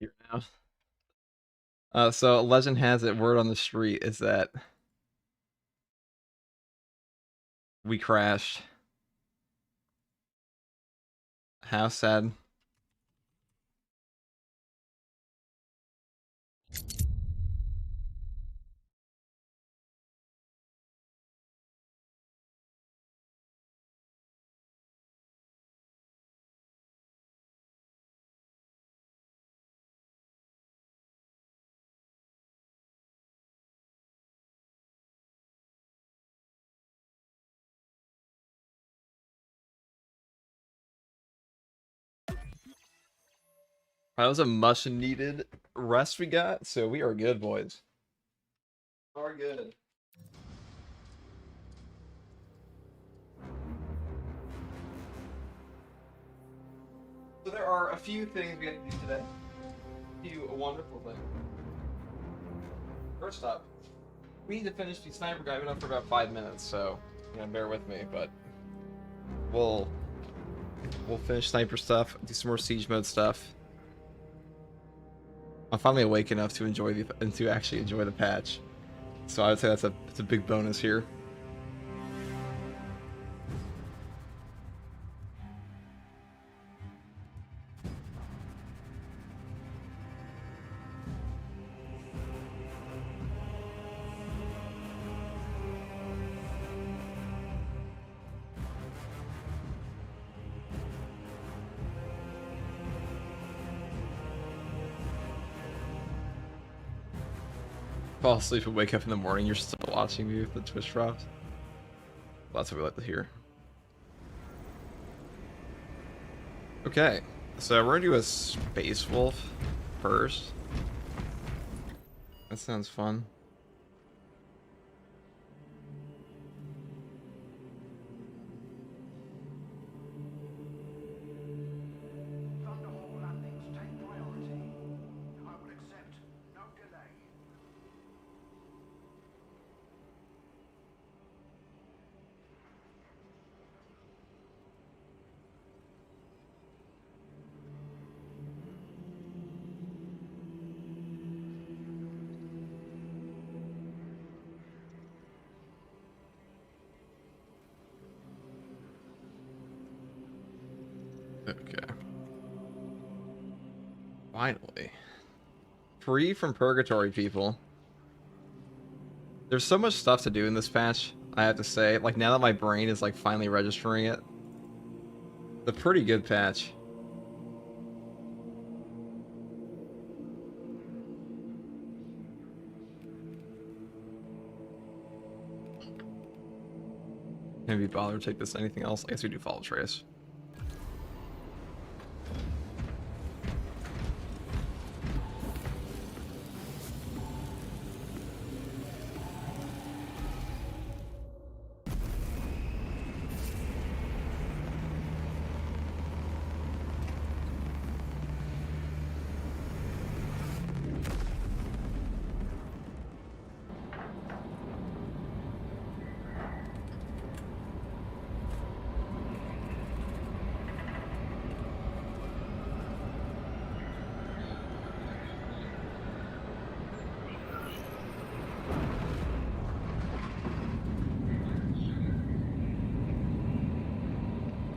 Here now. So legend has it, word on the street is that we crashed. How sad. That was a much needed rest we got, so we are good, boys. Are good. So there are a few things we have to do today. A few wonderful things. First up, we need to finish the sniper guy. I've been up for about 5 minutes, so bear with me, but we'll we'll finish sniper stuff, do some more siege mode stuff. I'm finally awake enough to actually enjoy the patch. So I would say that's a big bonus here. Fall asleep and wake up in the morning, you're still watching me with the Twitch drops. Well, that's what we like to hear. Okay, so we're gonna do a Space Wolf first. That sounds fun. Okay. Finally. Free from purgatory, people. There's so much stuff to do in this patch, I have to say. Like, now that my brain is, like, finally registering it. It's a pretty good patch. Can't be bothered to take this anything else. I guess we do follow trace.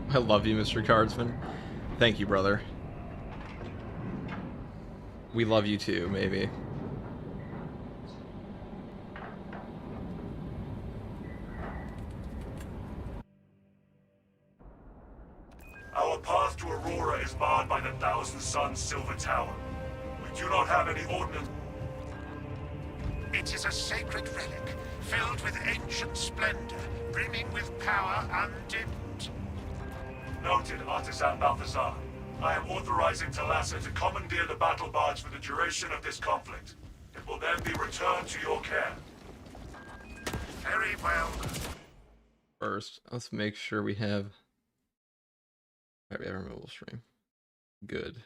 I love you, Mr. Cardsman. Thank you, brother. We love you too, maybe. Our path to Aurora is barred by the Thousand Suns Silver Tower. We do not have any ordnance. It is a sacred relic, filled with ancient splendor, brimming with power undimmed. Noted, Artisan Balthazar. I am authorizing Talassa to commandeer the battle barge for the duration of this conflict. It will then be returned to your care. Very well. First, let's make sure we have... Alright, we have a removal stream. Good.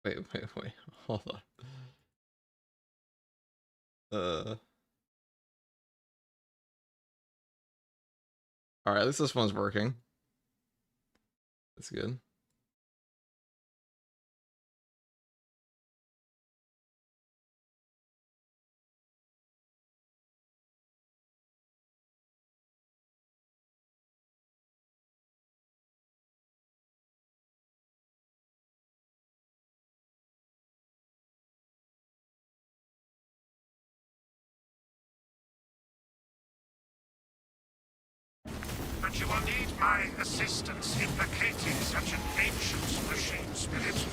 Wait, hold on. Alright, at least this one's working. That's good. But you will need my assistance in placating such an ancient machine spirit.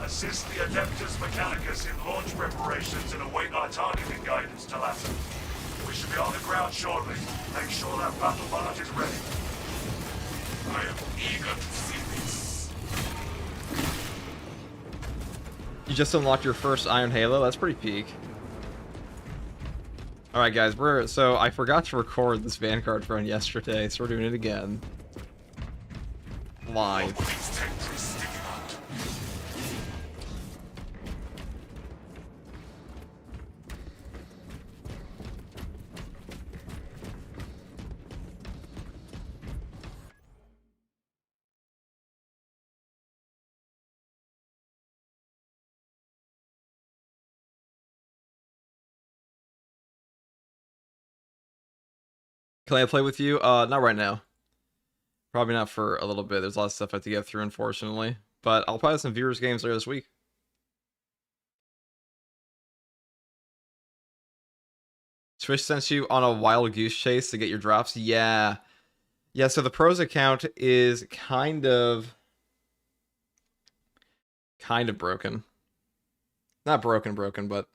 Assist the Adeptus Mechanicus in launch preparations and await our targeting guidance, Talassa. We should be on the ground shortly. Make sure that battle barge is ready. I am eager to see this. You just unlocked your first Iron Halo? That's pretty peak. Alright guys, so I forgot to record this Vanguard run yesterday, so we're doing it again. Live. These tendrils sticking out. Can I play with you? Not right now. Probably not for a little bit. There's a lot of stuff I have to get through, unfortunately. But I'll play some viewers games later this week. Twitch sent you on a wild goose chase to get your drops? Yeah. Yeah, so the pros account is kind of broken. Not broken, but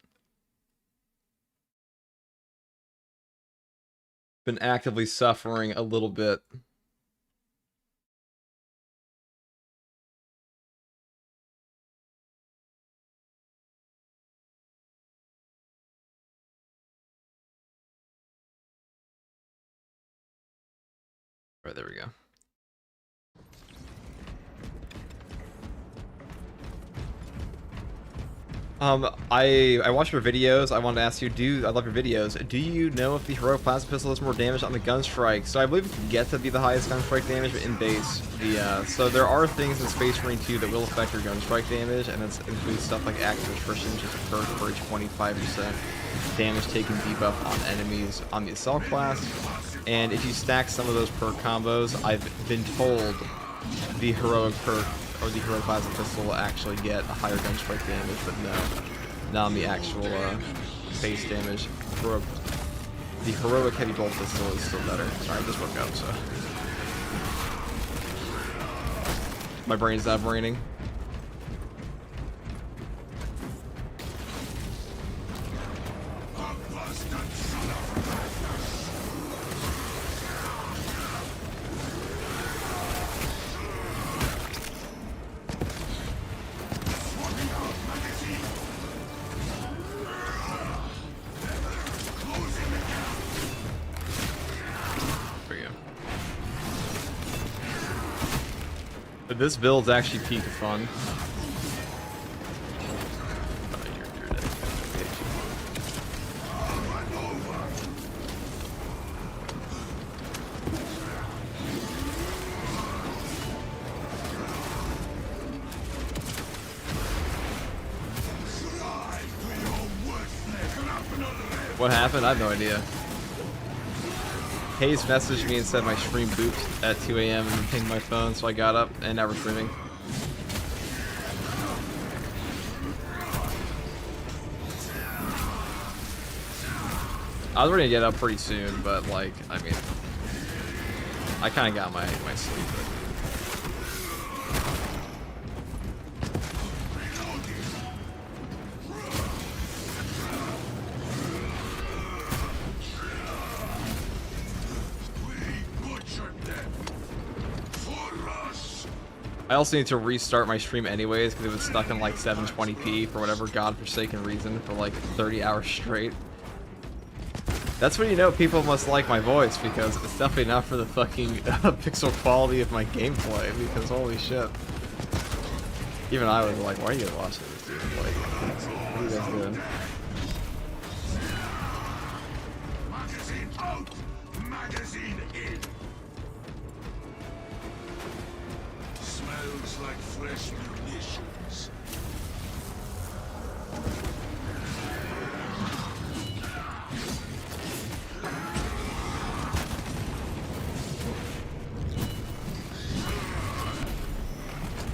been actively suffering a little bit. All right, there we go. I watched your videos. I wanted to ask you, I love your videos. Do you know if the heroic plasma pistol does more damage on the gunstrike? So I believe it can get to be the highest gunstrike damage in base. So there are things in Space Marine 2 that will affect your gunstrike damage, and it includes stuff like active attrition, which is a perk for a 25% damage taken debuff on enemies on the assault class. And if you stack some of those perk combos, I've been told the heroic perk or the heroic plasma pistol will actually get a higher gunstrike damage, but no, not on the actual base damage. The heroic heavy bolt pistol is still better. Sorry, I just woke up, so my brain's not braining. But this build's actually peak fun. What happened? I have no idea. Hayes messaged me and said my stream booped at 2 a.m. and pinged my phone, so I got up and now we're streaming. I was ready to get up pretty soon, but like, I mean, I kind of got my sleep. I also need to restart my stream anyways because it was stuck in like 720p for whatever godforsaken reason for like 30 hours straight. That's when you know people must like my voice, because it's definitely not for the fucking pixel quality of my gameplay, because holy shit. Even I was like, why are you guys watching this, dude? Like, what are you guys doing? Magazine out! Magazine in!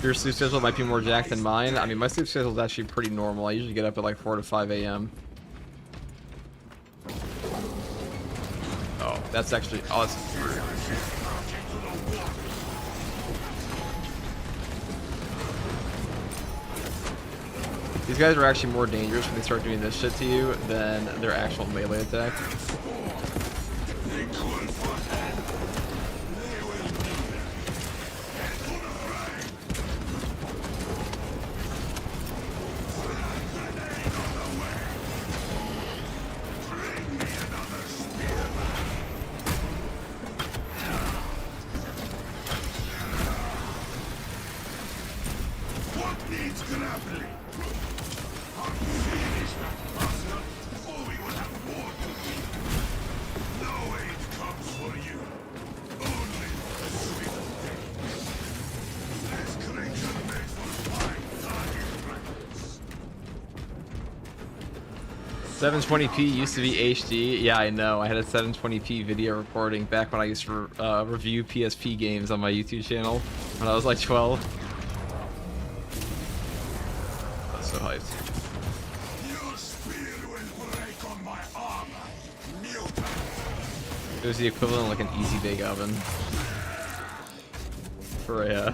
your sleep schedule might be more jacked than mine. I mean, my sleep schedule is actually pretty normal. I usually get up at like 4 to 5 a.m. Oh, that's actually... Oh, that's... These guys are actually more dangerous when they start doing this shit to you than their actual melee attack. 720p used to be HD. Yeah, I know. I had a 720p video recording back when I used to review PSP games on my YouTube channel when I was like 12. That's so hyped. It was the equivalent of like an easy bake oven for a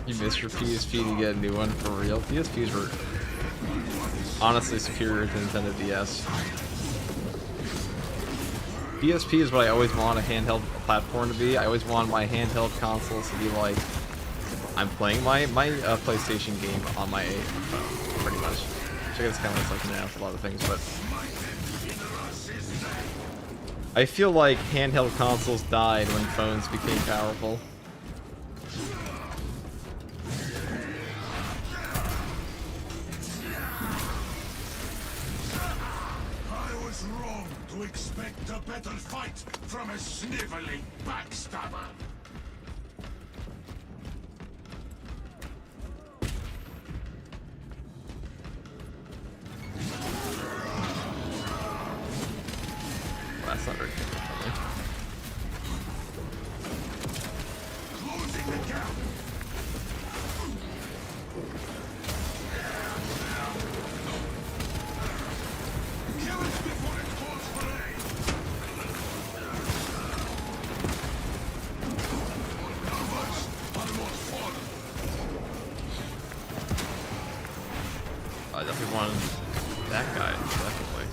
You missed your PSP to get a new one for real. PSPs were honestly superior to Nintendo DS. PSP is what I always want a handheld platform to be. I always want my handheld consoles to be like, I'm playing my PlayStation game on my phone, pretty much. Which I guess kind of looks like now for a lot of things, but I feel like handheld consoles died when phones became powerful. Expect a better fight from a sniveling backstabber. That's not very good, probably. Closing the gap. Kill it before it calls for aid. I definitely wanted that guy, definitely.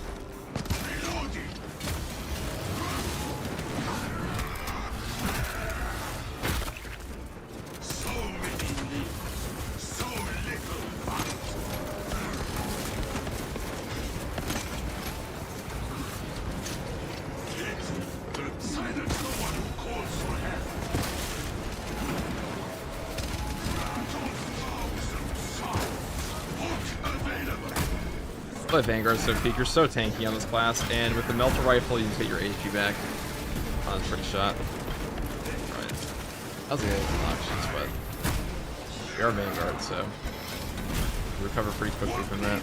So many leaves, so little fight. Silence the one who calls for help. But Vanguard's so peak. You're so tanky on this class, and with the melter rifle, you just get your HP back on a pretty shot. Right. That was a good options, but we are Vanguard, so we recover pretty quickly from that.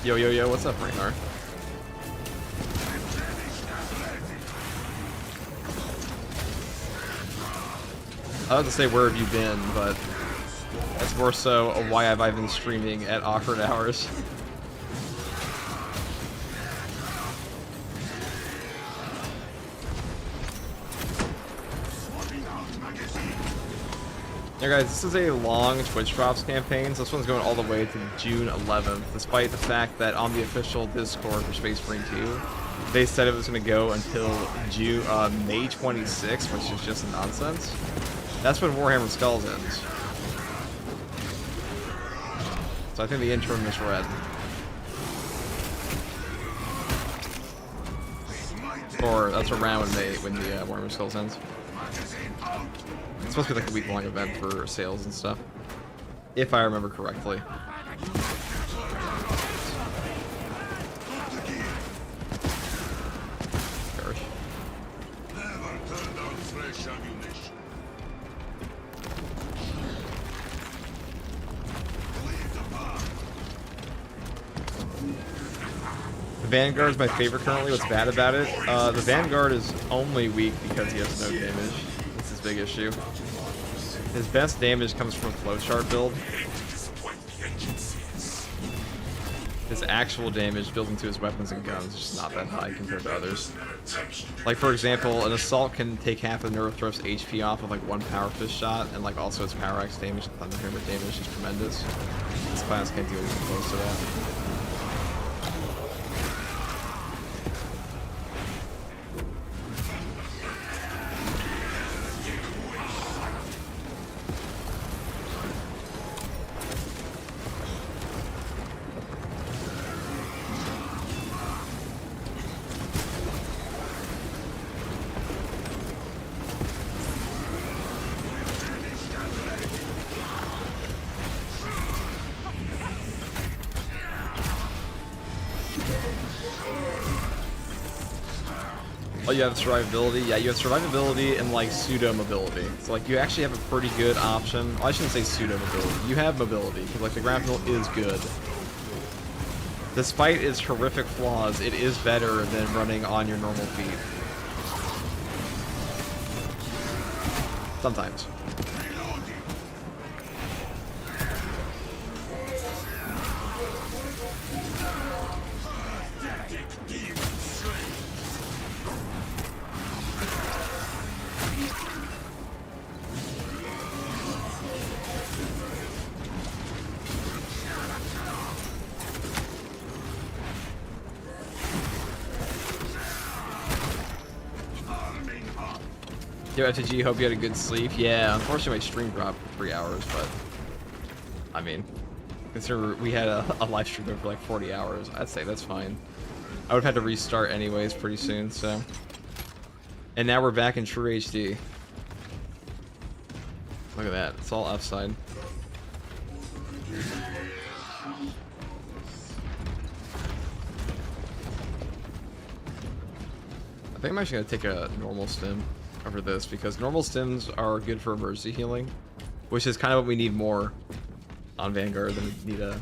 Yo, yo, yo, what's up, Reinhardt? I was to say where have you been, but that's more so a why have I been streaming at awkward hours. Yeah, guys, this is a long Twitch drops campaign, so this one's going all the way to June 11th, despite the fact that on the official Discord for Space Marine 2, they said it was going to go until May 26th, which is just nonsense. That's when Warhammer Skulls ends. So I think the interim is red. Or that's around when the Warhammer Skulls ends. It's supposed to be like a week-long event for sales and stuff, if I remember correctly. Perish. The Vanguard is my favorite currently. What's bad about it? The Vanguard is only weak because he has no damage. That's his big issue. His best damage comes from a flowchart build. His actual damage built into his weapons and guns is just not that high compared to others. Like, for example, an assault can take half of Neurothrust's HP off of like one power fist shot, and like also its power axe damage and thunder hammer damage is tremendous. This class can't do anything close to that. Oh, you have survivability? Yeah, you have survivability and, like, pseudo-mobility. So, like, you actually have a pretty good option. Well, I shouldn't say pseudo-mobility. You have mobility, because, like, the grapple is good. Despite its horrific flaws, it is better than running on your normal feet. Sometimes. Yo, FTG, hope you had a good sleep. Yeah, unfortunately my stream dropped for 3 hours, but I mean, consider we had a live stream for like 40 hours. I'd say that's fine. I would have had to restart anyways pretty soon, so. And now we're back in true HD. Look at that, it's all upside. I think I'm actually gonna take a normal stim over this, because normal stims are good for emergency healing, which is kind of what we need more on Vanguard than we need a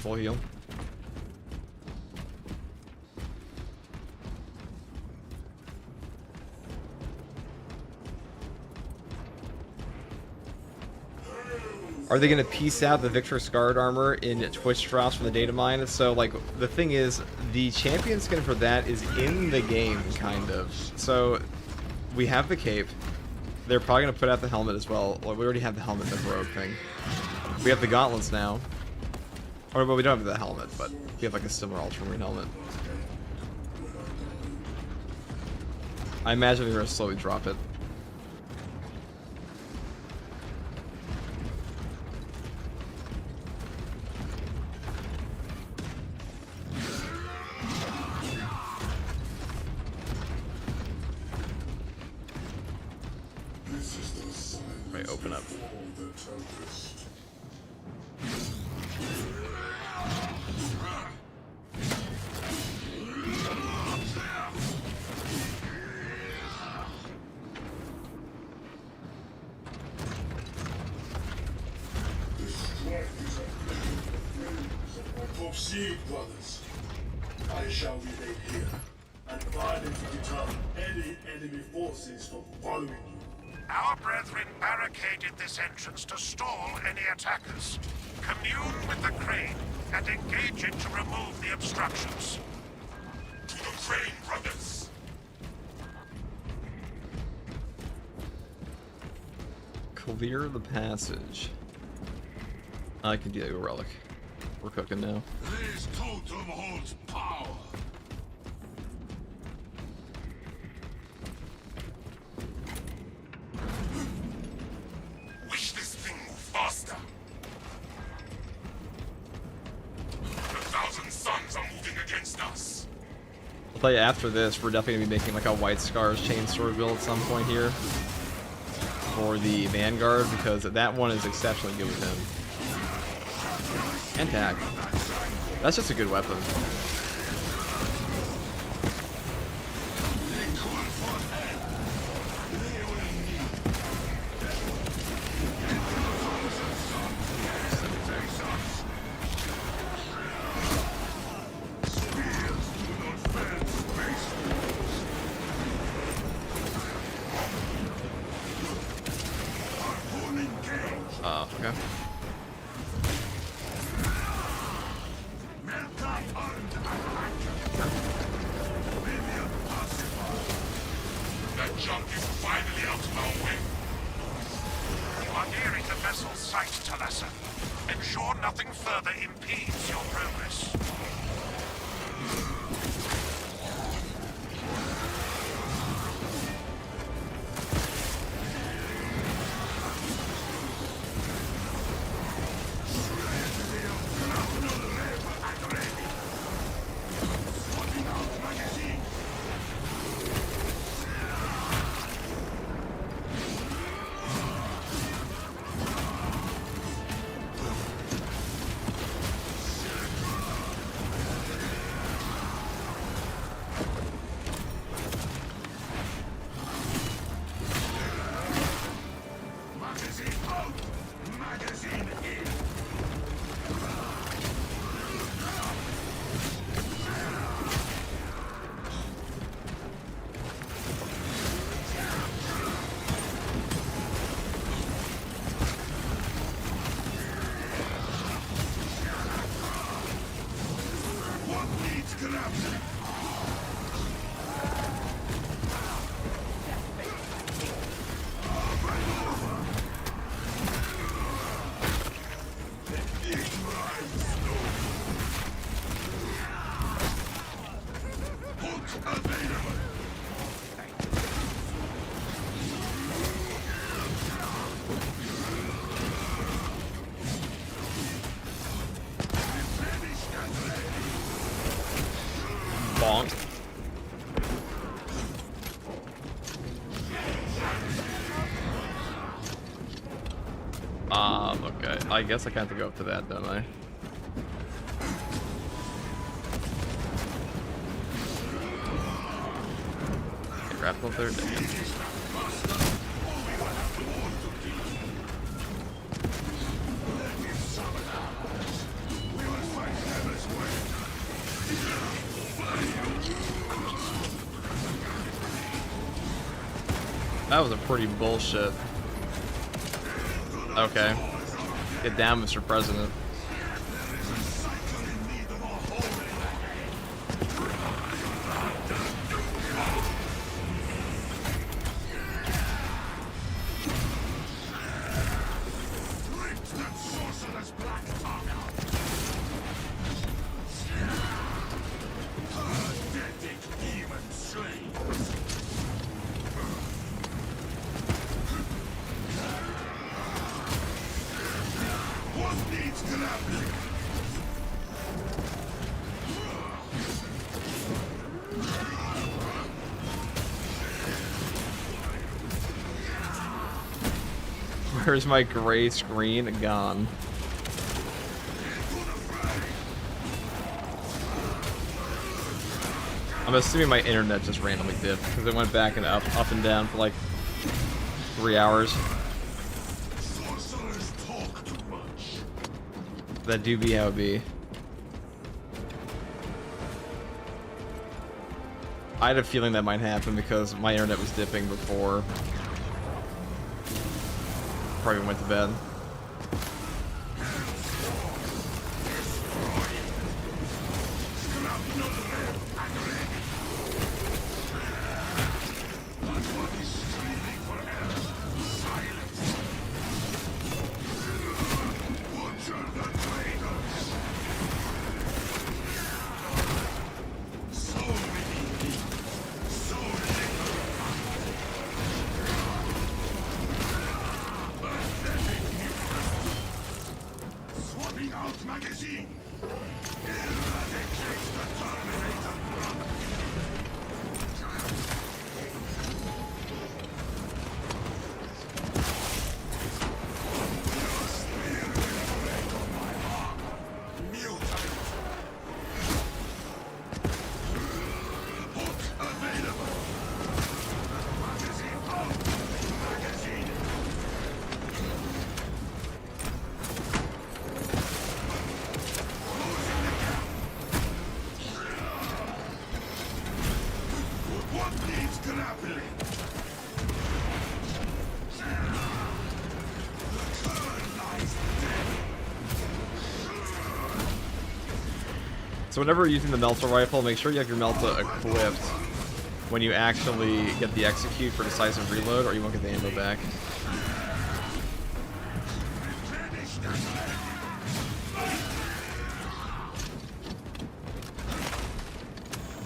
full heal. Are they going to piece out the Victor Scarred armor in Twitch drops from the data mine? So, like, the thing is, the champion skin for that is in the game, kind of. So, we have the cape. They're probably going to put out the helmet as well. Well, we already have the helmet, the rogue thing. We have the gauntlets now. Or, well, we don't have the helmet, but we have, like, a similar ultramarine helmet. I imagine we're going to slowly drop it. Right, open up. Proceed, brothers. I shall remain here and violently deter any enemy forces from following you. Our brethren barricaded this entrance to stall any attackers. Commune with the crane and engage it to remove the obstructions. To the crane, brothers! Clear the passage. I can do a relic. We're cooking now. This totem holds power. Wish this thing moved faster. The thousand suns are moving against us. I'll tell you, after this, we're definitely gonna be making like a White Scars chain sword build at some point here. for the Vanguard because that one is exceptionally good with him. And tack. That's just a good weapon. Okay. That junk is finally out of our way. You are nearing the vessel's site, Talassa. Ensure nothing further impedes your progress. Bonk. Okay. I guess I can't go up to that, don't I? Grapple third. That was a pretty bullshit. Okay. Get down, Mr. President. Where's my gray screen? Gone. I'm assuming my internet just randomly dipped because it went back and up and down for like 3 hours. That do be how it be. I had a feeling that might happen because my internet was dipping before. Probably went to bed. So whenever you're using the Melta rifle, make sure you have your Melta equipped when you actually get the execute for decisive reload, or you won't get the ammo back.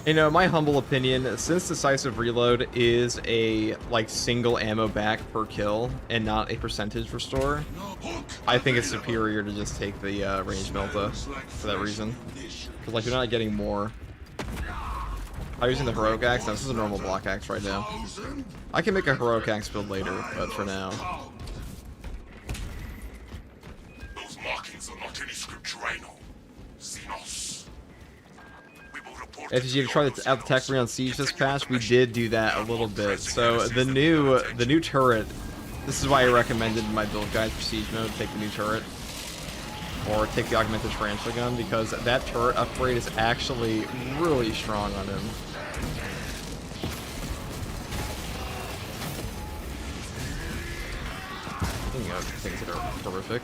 You know, my humble opinion, since decisive reload is a like single ammo back per kill and not a percentage restore, I think it's superior to just take the range Melta for that reason. Because like you're not getting more. I'm using the heroic axe. No, this is a normal block axe right now. I can make a heroic axe build later, but for now. Those markings are not any scripturano. Xenos. We will report If you try to out the tech on Siege this patch, we did do that a little bit. So the new turret. This is why I recommended in my build guide for Siege mode, take the new turret. Or take the augmented tarantula gun, because that turret upgrade is actually really strong on him. You know, things that are horrific.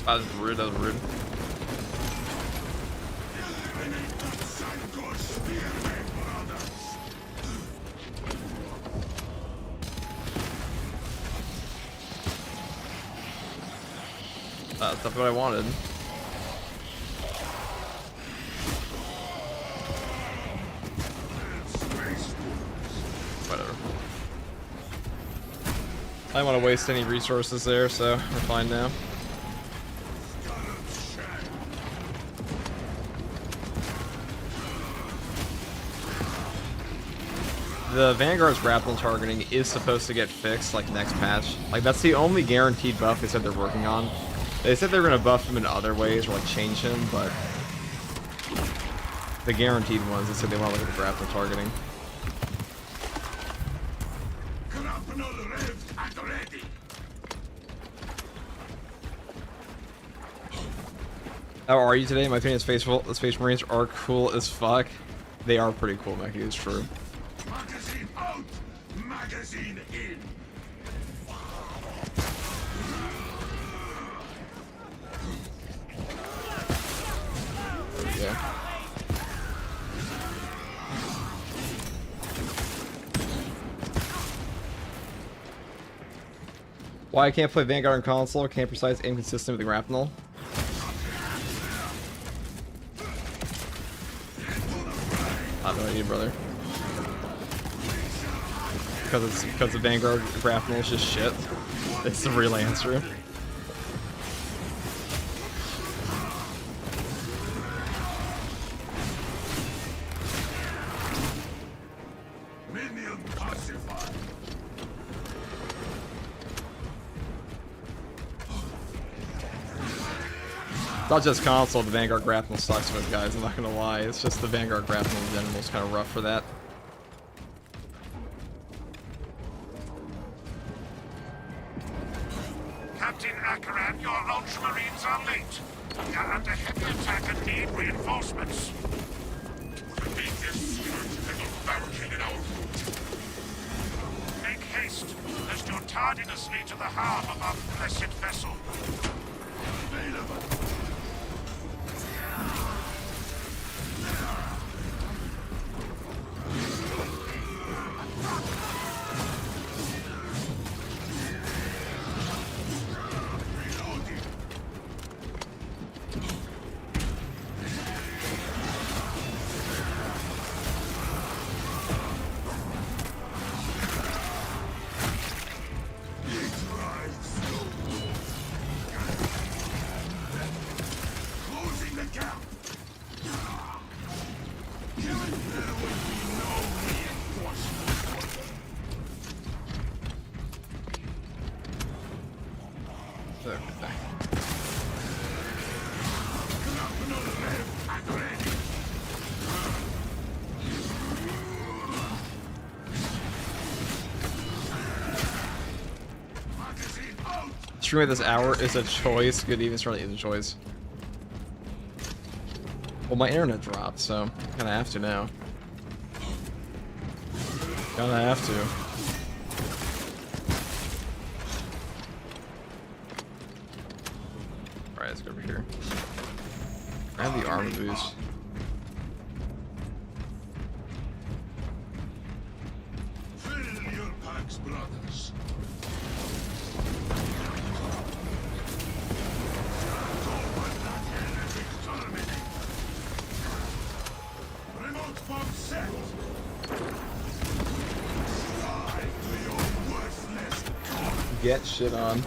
That was rude, that was rude. That's definitely what I wanted. Whatever. I don't want to waste any resources there, so we're fine now. The Vanguard's grapple targeting is supposed to get fixed, like, next patch. Like, that's the only guaranteed buff they said they're working on. They said they're going to buff him in other ways, or, like, change him, but... the guaranteed ones, they said they want to look at the grapple targeting. How are you today? My opinion is Space Marines are cool as fuck. They are pretty cool, Mackie, it's true. Magazine out! Magazine in! Yeah. Why I can't play Vanguard on console? Can't precise aim consistent with the grapnel. I have no idea, brother. Because the Vanguard grapnel is just shit. It's the real answer. Minion pacified. Not just console, the Vanguard grapnel sucks with, guys, I'm not gonna lie. It's just the Vanguard grapnel in general is kind of rough for that. Captain Akaran, your Ultramarines are late. We are under heavy attack and need reinforcements. The beat is scourged and not barricaded our route. Make haste, lest your tardiness lead to the harm of our blessed vessel. Streaming this hour is a choice. Good evening, certainly is a choice. Well, my internet dropped, so kinda have to now. Kinda have to. Alright, let's go over here. Grab the armor boost. Fill your packs, brothers. Remote bomb set. Slide to your worthless god. Get shit on.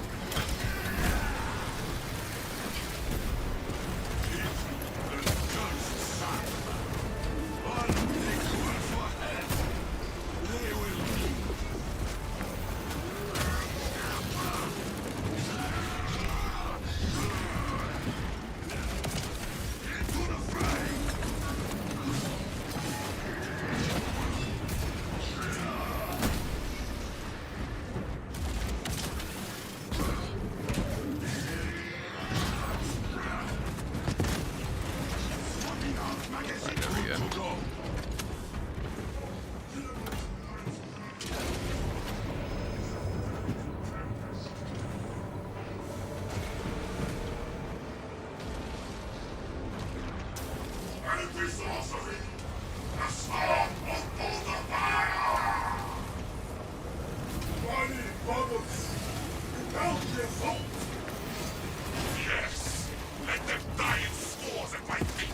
Yes, let them die in scores at my feet.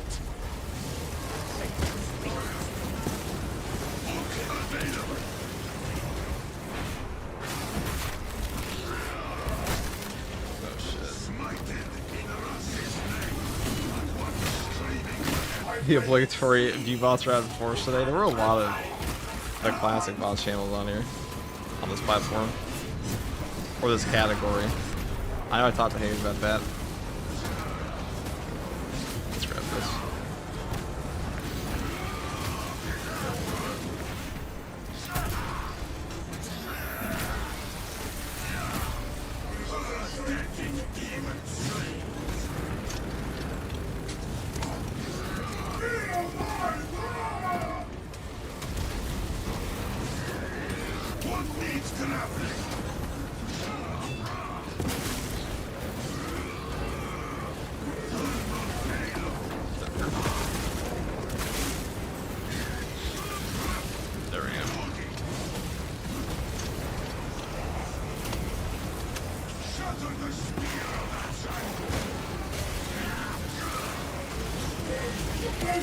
The obligatory D-bots are out of force today. There were a lot of the classic bots channels on here, on this platform, or this category. I know I talked to Hayes about that. Let's grab this.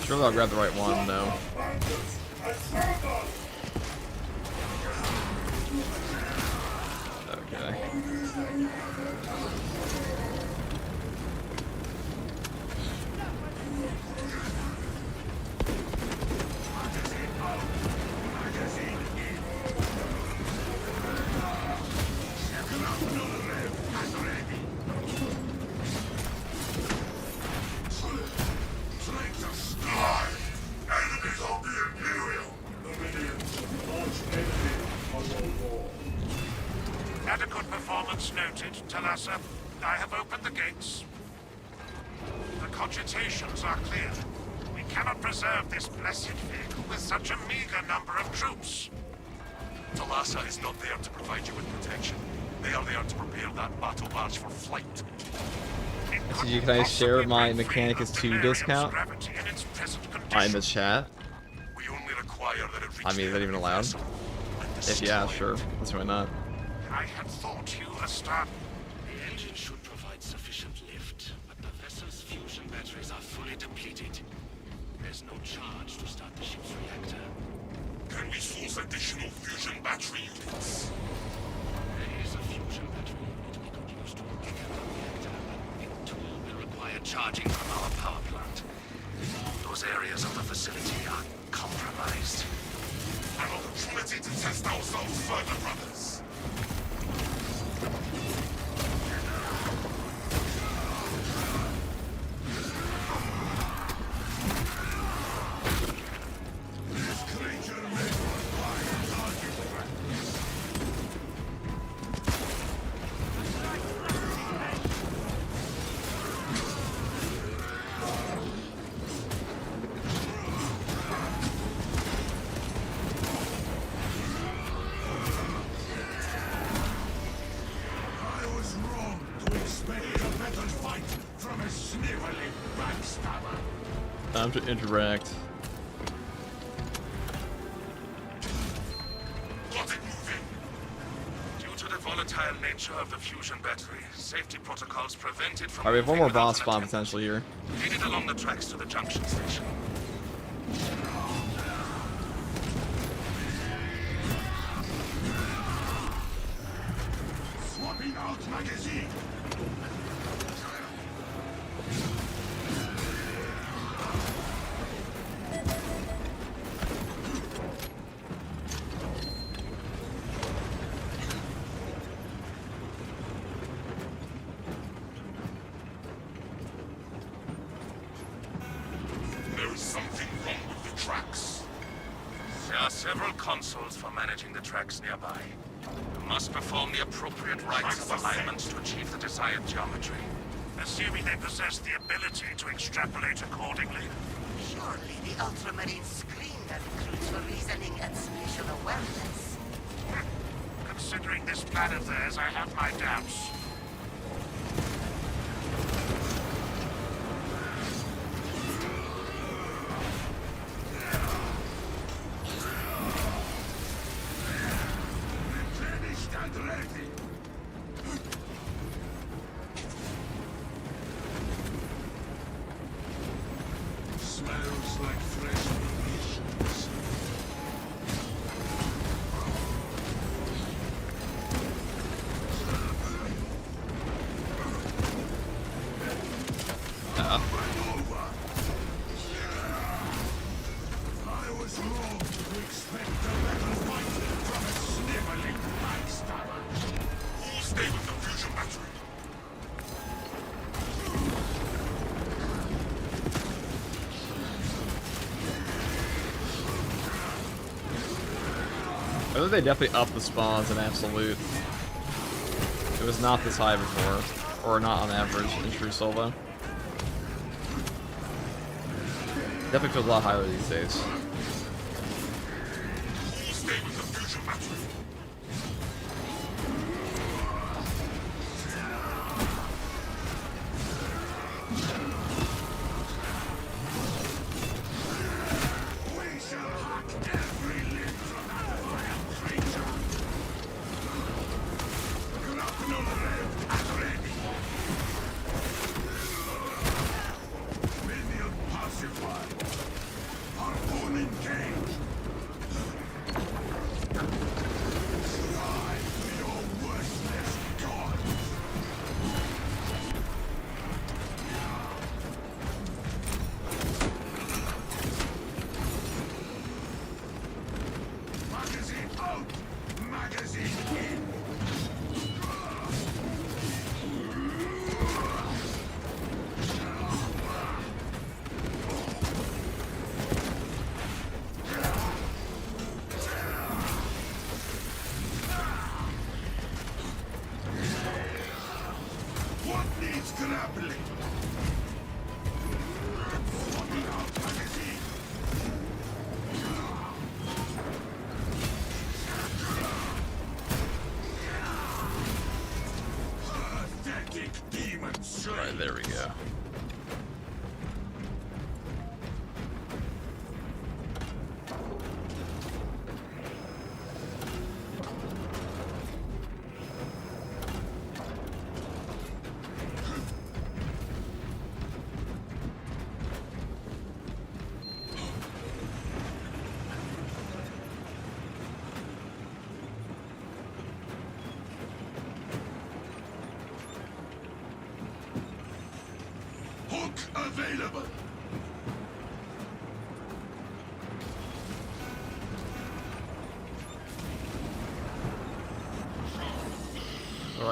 Sure, I'll grab the right one. No. Okay. Adequate performance noted, Talassa. I have opened the gates. The cogitations are clear. We cannot preserve this blessed vehicle with such a meager number of troops. Talassa is not there to provide you with protection. They are there to prepare that battle barge for flight. So can I share my Mechanicus 2 discount? In the chat. We only require that it reach I mean, is that even allowed? If yeah, sure. That's why not. I had thought you a star. The engine should provide sufficient lift, but the vessel's fusion batteries are fully depleted. There's no charge to start the ship's reactor. Can we source additional fusion battery units? There is a fusion battery unit we could use to trigger the reactor, but it too will require charging from our power plant. Those areas of the facility are compromised. An opportunity to test ourselves further, brothers. Time to interact. Got it moving. Due to the volatile nature of the fusion battery, safety protocols prevented from... Alright, we have one more moving boss without spawn an attempt. potentially here. Headed along the tracks to the junction station. Swapping out magazine. There is something wrong with the tracks. There are several consoles for managing the tracks nearby. You must perform the appropriate rites of alignment to achieve the desired geometry. Assuming they possess the ability to extrapolate accordingly. Surely the Ultramarines screen their recruits for reasoning and spatial awareness. Considering this plan of theirs, I have my doubts. Smells like fresh provisions. I was wrong to expect a better fight from a sniveling backstabber. Who'll stay with the fusion battery? I think they definitely upped the spawns in absolute. It was not this high before, or not on average in true solo. Definitely feels a lot higher these days. Who'll stay with the fusion battery? We shall hack every limb from that vile creature. Grapnel left and ready. Minion pacified. Harpoon engaged.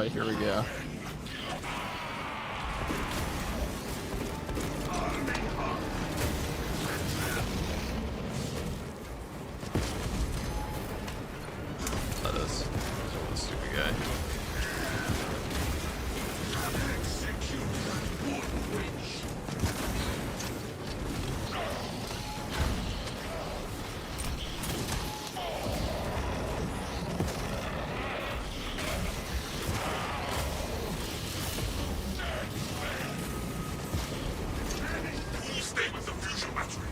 Alright, here we go. That is a stupid guy. Stay with the fusion battery.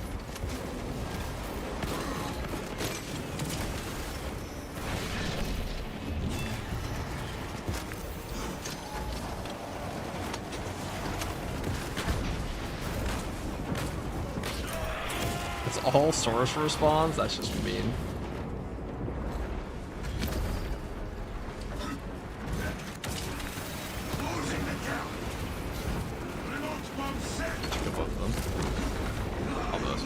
It's all source respawns? That's just mean. Took both of them. Almost.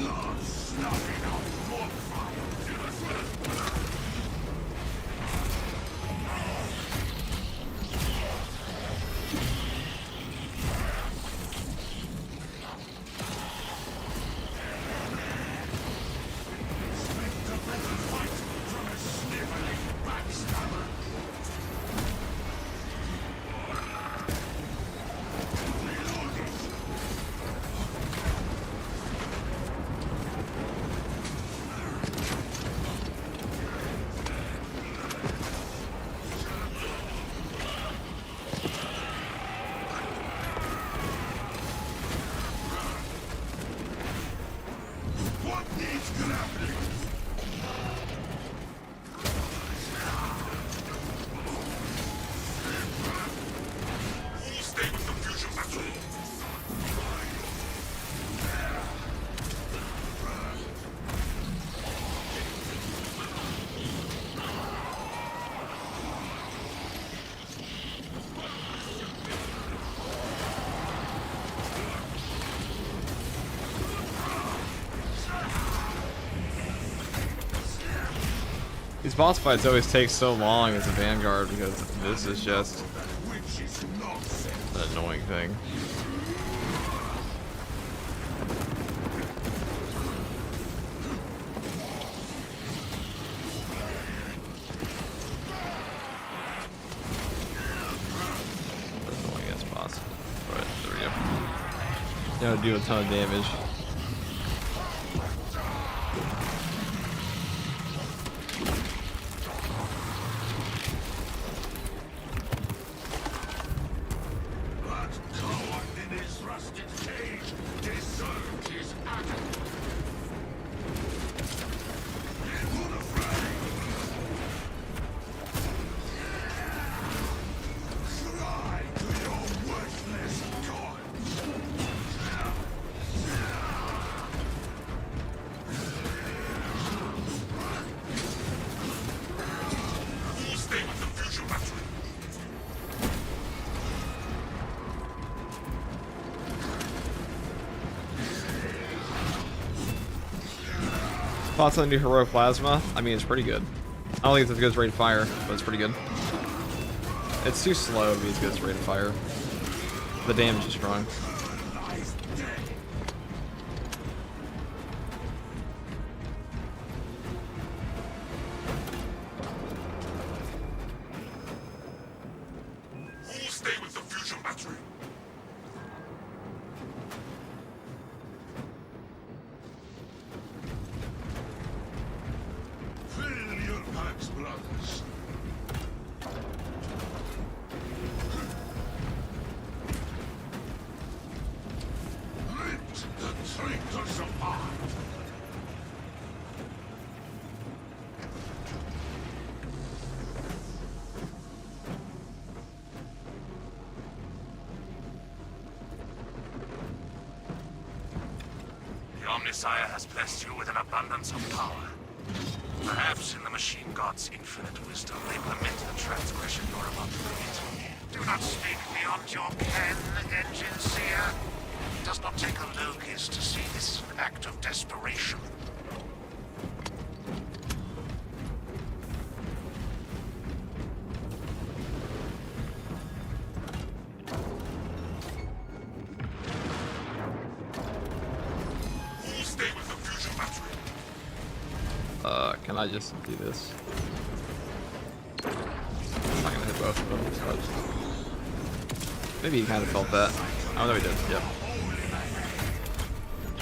Stay with the fusion battery. These boss fights always take so long as a Vanguard because this is just an annoying thing. Annoying ass boss. Alright, there we go. Now do a ton of damage. Thoughts on the new heroic plasma? I mean, it's pretty good. I don't think it's as good as rate of fire, but it's pretty good. It's too slow to be as good as rate of fire. The damage is strong. Stay with the fusion battery. Fill your packs, brothers. Lit the traitors apart. The Omnisire has blessed you with an abundance of power. Perhaps in the machine god's infinite wisdom, they permit the transgression you're about to commit. Do not speak beyond your ken, Engine Seer. It does not take a locust to see this is an act of desperation. Can I just do this? I'm not gonna hit both of them. So maybe he kind of felt that. Oh, no, he did. Yep.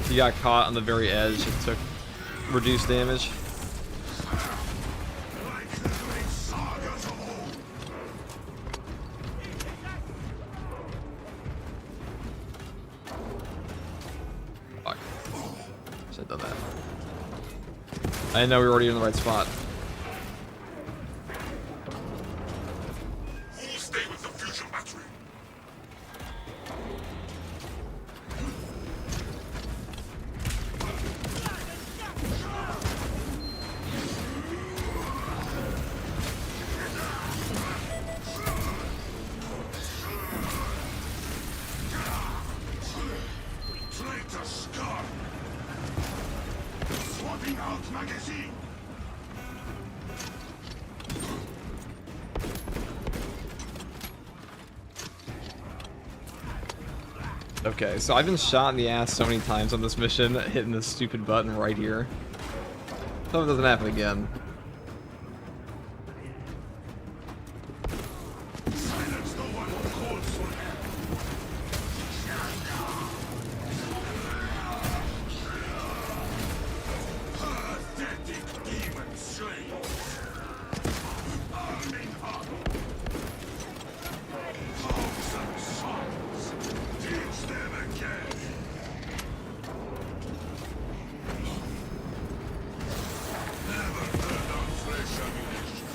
He got caught on the very edge. It took reduced damage. Fuck. Should have done that. I didn't know we were already in the right spot. Stay with the fusion battery. Traitor Scar. Swapping out magazine. Okay, so I've been shot in the ass so many times on this mission, hitting this stupid button right here. Hope it doesn't happen again. Silence no one who calls for help. Pathetic demon slain. Arming up. Thousand sons. Teach them again. Never heard of fresh ammunition.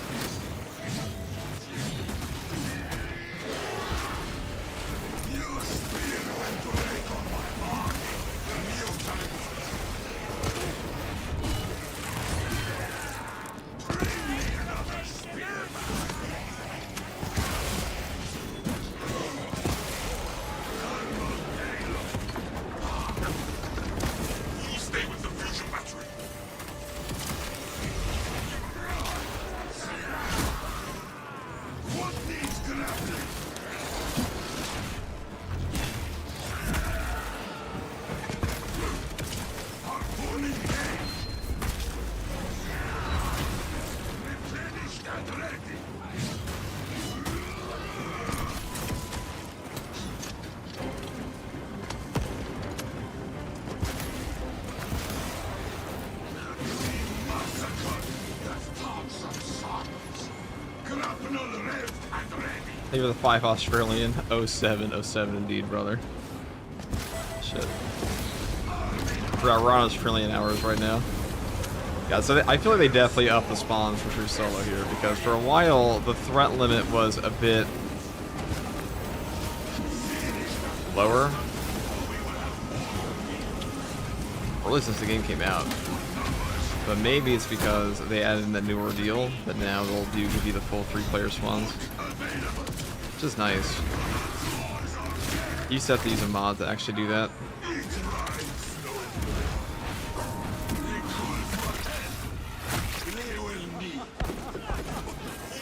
Your spear went to break on my mark. The mutant. Bring me another spear. Stay with the fusion battery. What needs grappling? Harpooning range. Replenished and ready. Massacre. That's Thompson sons. Grapnel revved and ready. Thank you for the 5 Australian. 07 indeed, brother. Shit. We're on Australian hours right now. Yeah, so I feel like they definitely upped the spawns for True Solo here, because for a while the threat limit was a bit lower. Or at least since the game came out. But maybe it's because they added in that new ordeal that now they'll give you the full 3-player spawns. Which is nice. You used to have to use a mod to actually do that.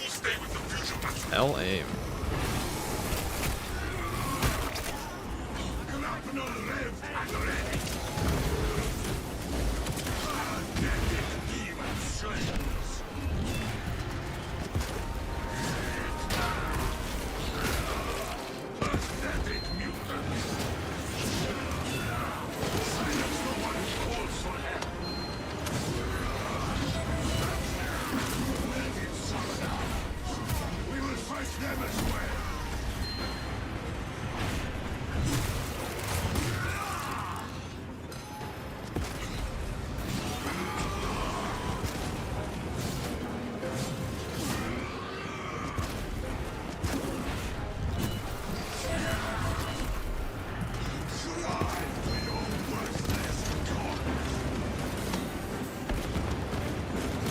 Stay with the fusion battery. L aim. Grapnel revved and ready. Demon slayers. Pathetic mutants. Silence no one who calls for help. Let it summon out. We will fight them as well.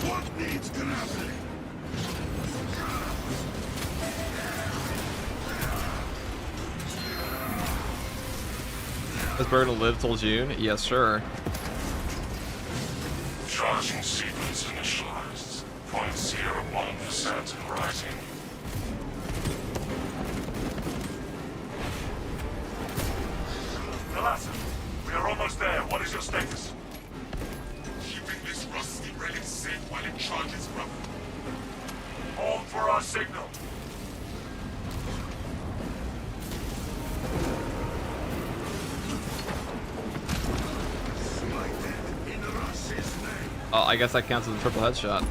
What needs grappling? Is Bird to live till June? Yes, sir. Charging sequence initialized. 0.01% and rising. Nelasa, we are almost there. What is your status? Keeping this rusty relic safe while it charges rubber. Hold for our signal. Oh, I guess that counts as a triple headshot.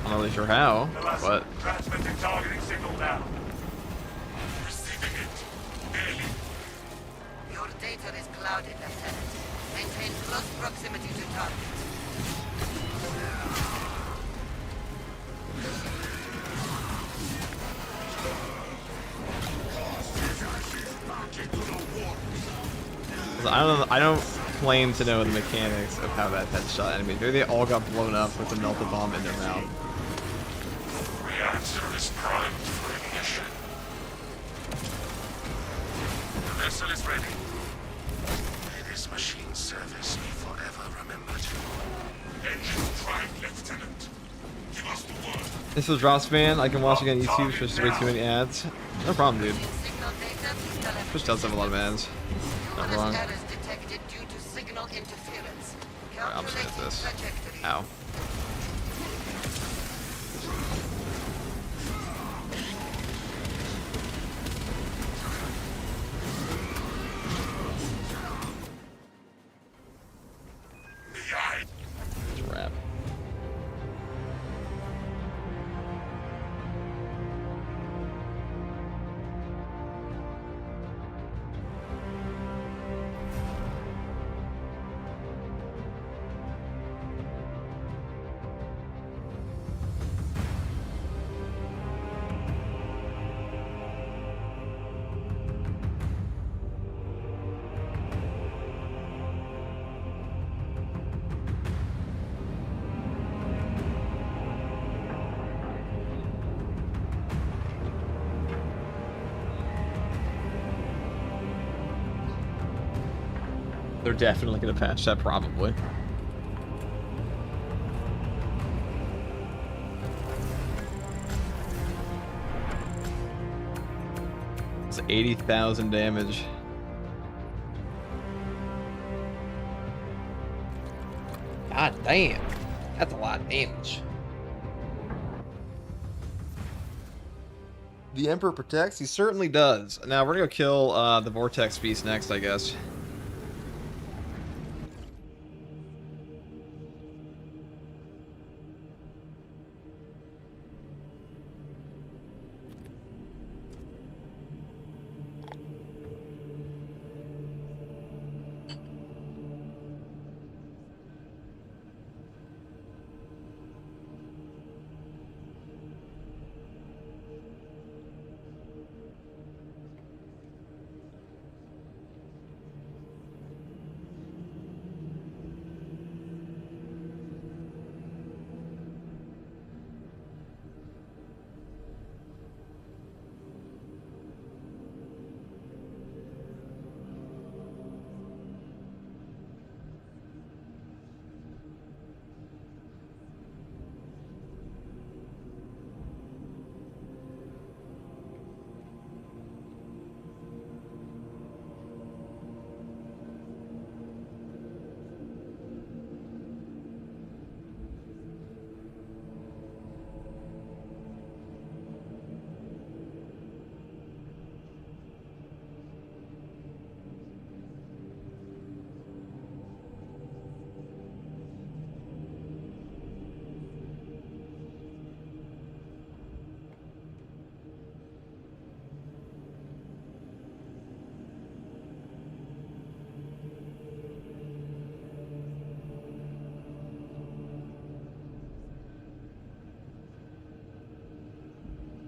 I'm not really sure how, but Transmitting targeting signal now. Receiving it. Barely. Your data is clouded, Lieutenant. Maintain close proximity to target. I don't claim to know the mechanics of how that headshot enemy. Maybe they all got blown up with the melted bomb in their mouth. Reactor is primed for ignition. The vessel is ready. May this machine service be forever remembered. Engine primed, Lieutenant. Give us the word. This is Drops Man. I can watch again on YouTube. There's just way too many ads. No problem, dude. Signal data, Twitch does have a lot of ads. Not wrong. errors detected due to signal interference. Alright, I'm just gonna hit this. Trajectory. Ow. It's a wrap. They're definitely gonna patch that, probably. It's 80,000 damage. God damn. That's a lot of damage. The Emperor protects? He certainly does. Now we're gonna go kill the Vortex Beast next, I guess.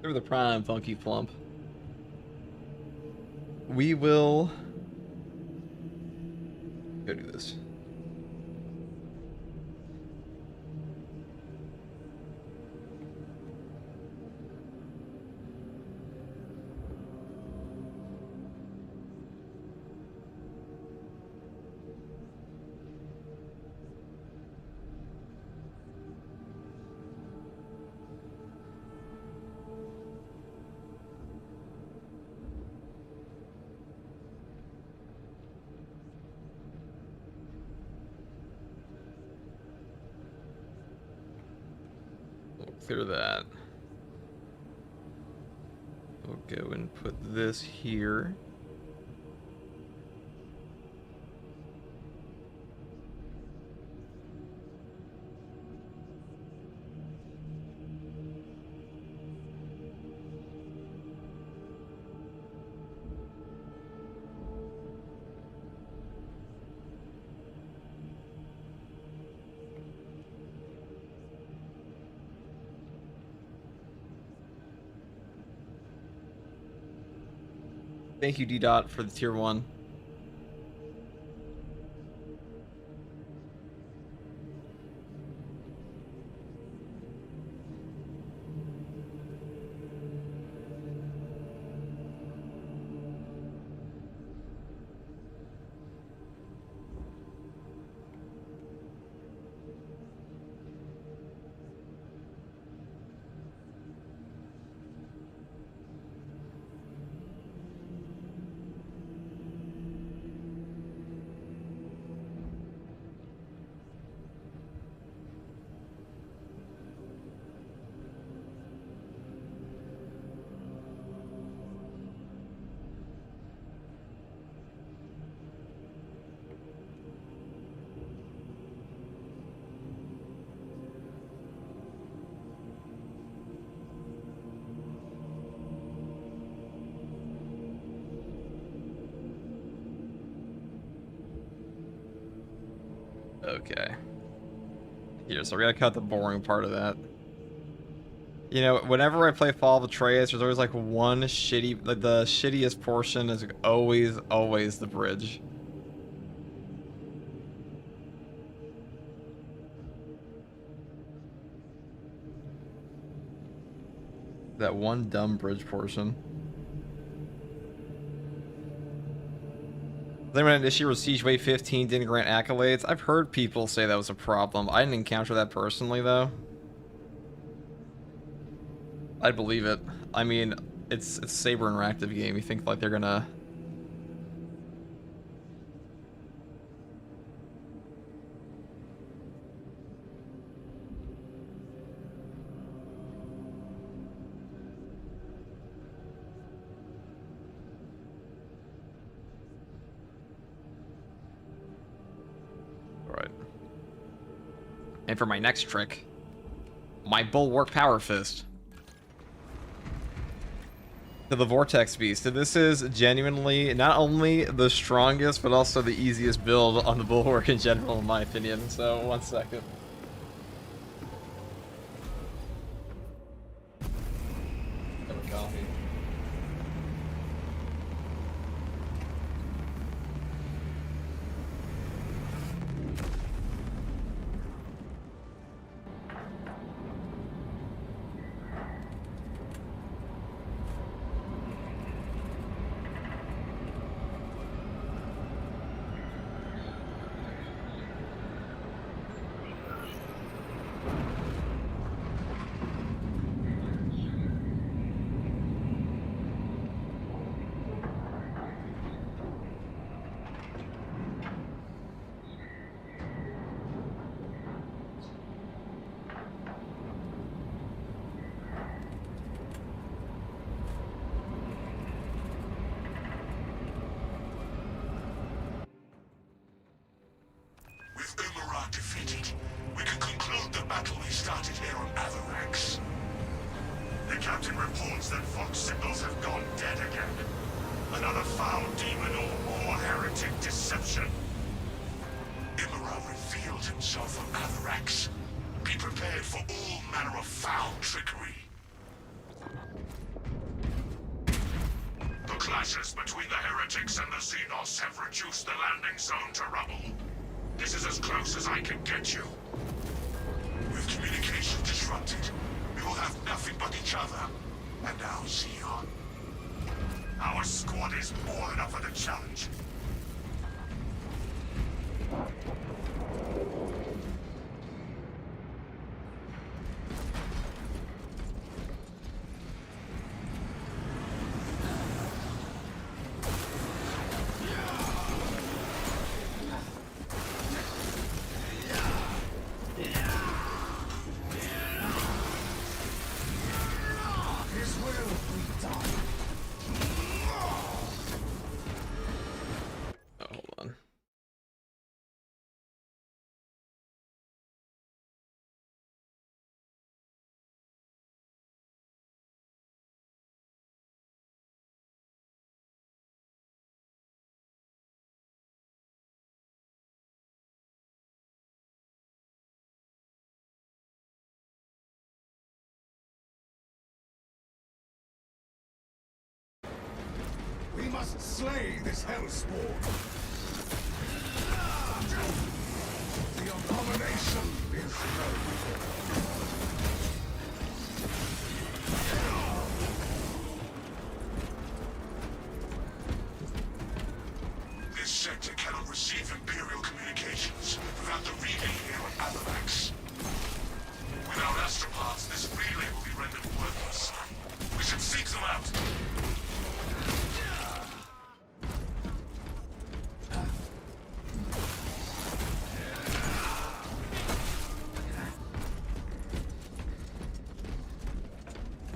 Give her the prime funky plump. We will go do this. Clear that. We'll go and put this here. Thank you, D-Dot, for the tier 1. Okay. Here, so we're gonna cut the boring part of that. You know, whenever I play Fall of Atreus, there's always like one shitty, like the shittiest portion is always the bridge. That one dumb bridge portion. Then when an issue where Siege Wave 15 didn't grant accolades, I've heard people say that was a problem. I didn't encounter that personally, though. I'd believe it. I mean, it's a Saber interactive game. You think like they're gonna... Alright. And for my next trick, my Bulwark Power Fist. To the Vortex Beast. So this is genuinely not only the strongest, but also the easiest build on the Bulwark in general, in my opinion. So, one second. Have a coffee. must slay this hellspawn. The abomination is known. This sector cannot receive Imperial communications without the relay here on Abimax. Without astropods, this relay will be rendered worthless. We should seek them out.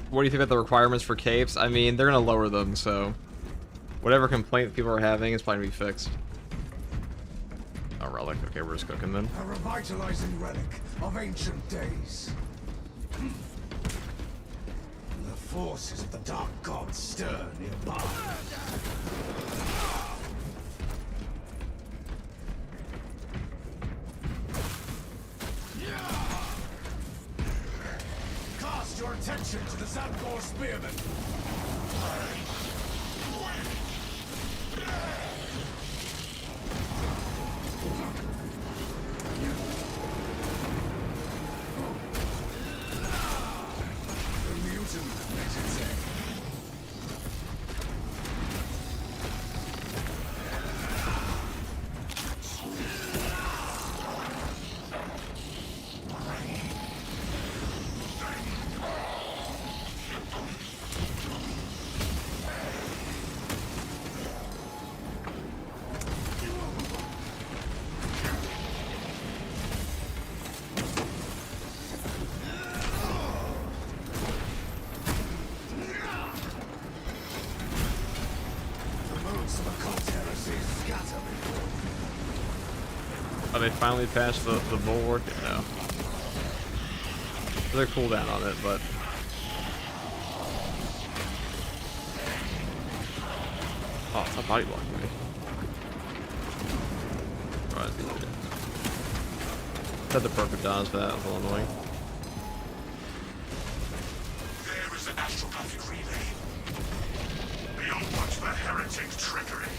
What do you think about the requirements for capes? I mean, they're gonna lower them, so whatever complaint people are having is probably gonna be fixed. Oh, relic. Okay, we're just cooking then. A revitalizing relic of ancient days. The forces of the Dark Gods stir nearby. Cast your attention to the Vanguard spearmen. Oh, they finally patched the Bulwark? No. There's a cooldown on it, but... Oh, it's not body blocking me. Right. Had the perfect dodge for that, it was a little annoying. There is an astrographic relay. Beyond watch the heretic trickery.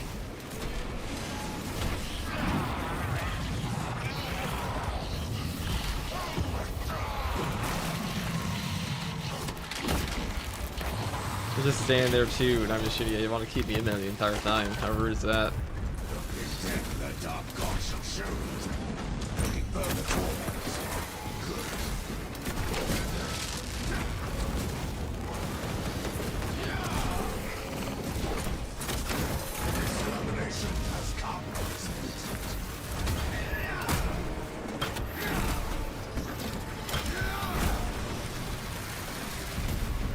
They're just standing there too, and I'm just shooting. You want to keep me in there the entire time. How rude is that? The Dark Gods shall show. Looking further forwards. Extermination has come.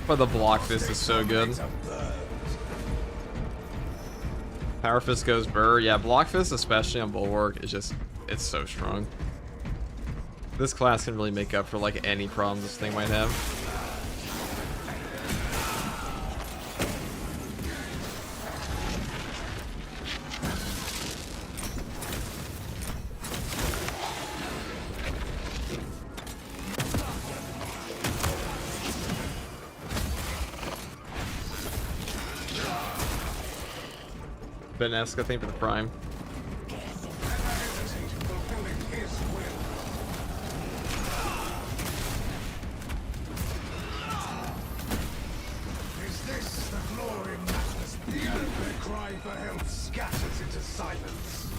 But the block fist is so good. Power fist goes burr. Yeah, block fist, especially on Bulwark, is just, it's so strong. This class can really make up for like any problem this thing might have. Benesca, thank you for the prime. Is this the glory madness? The open cry for help scatters into silence.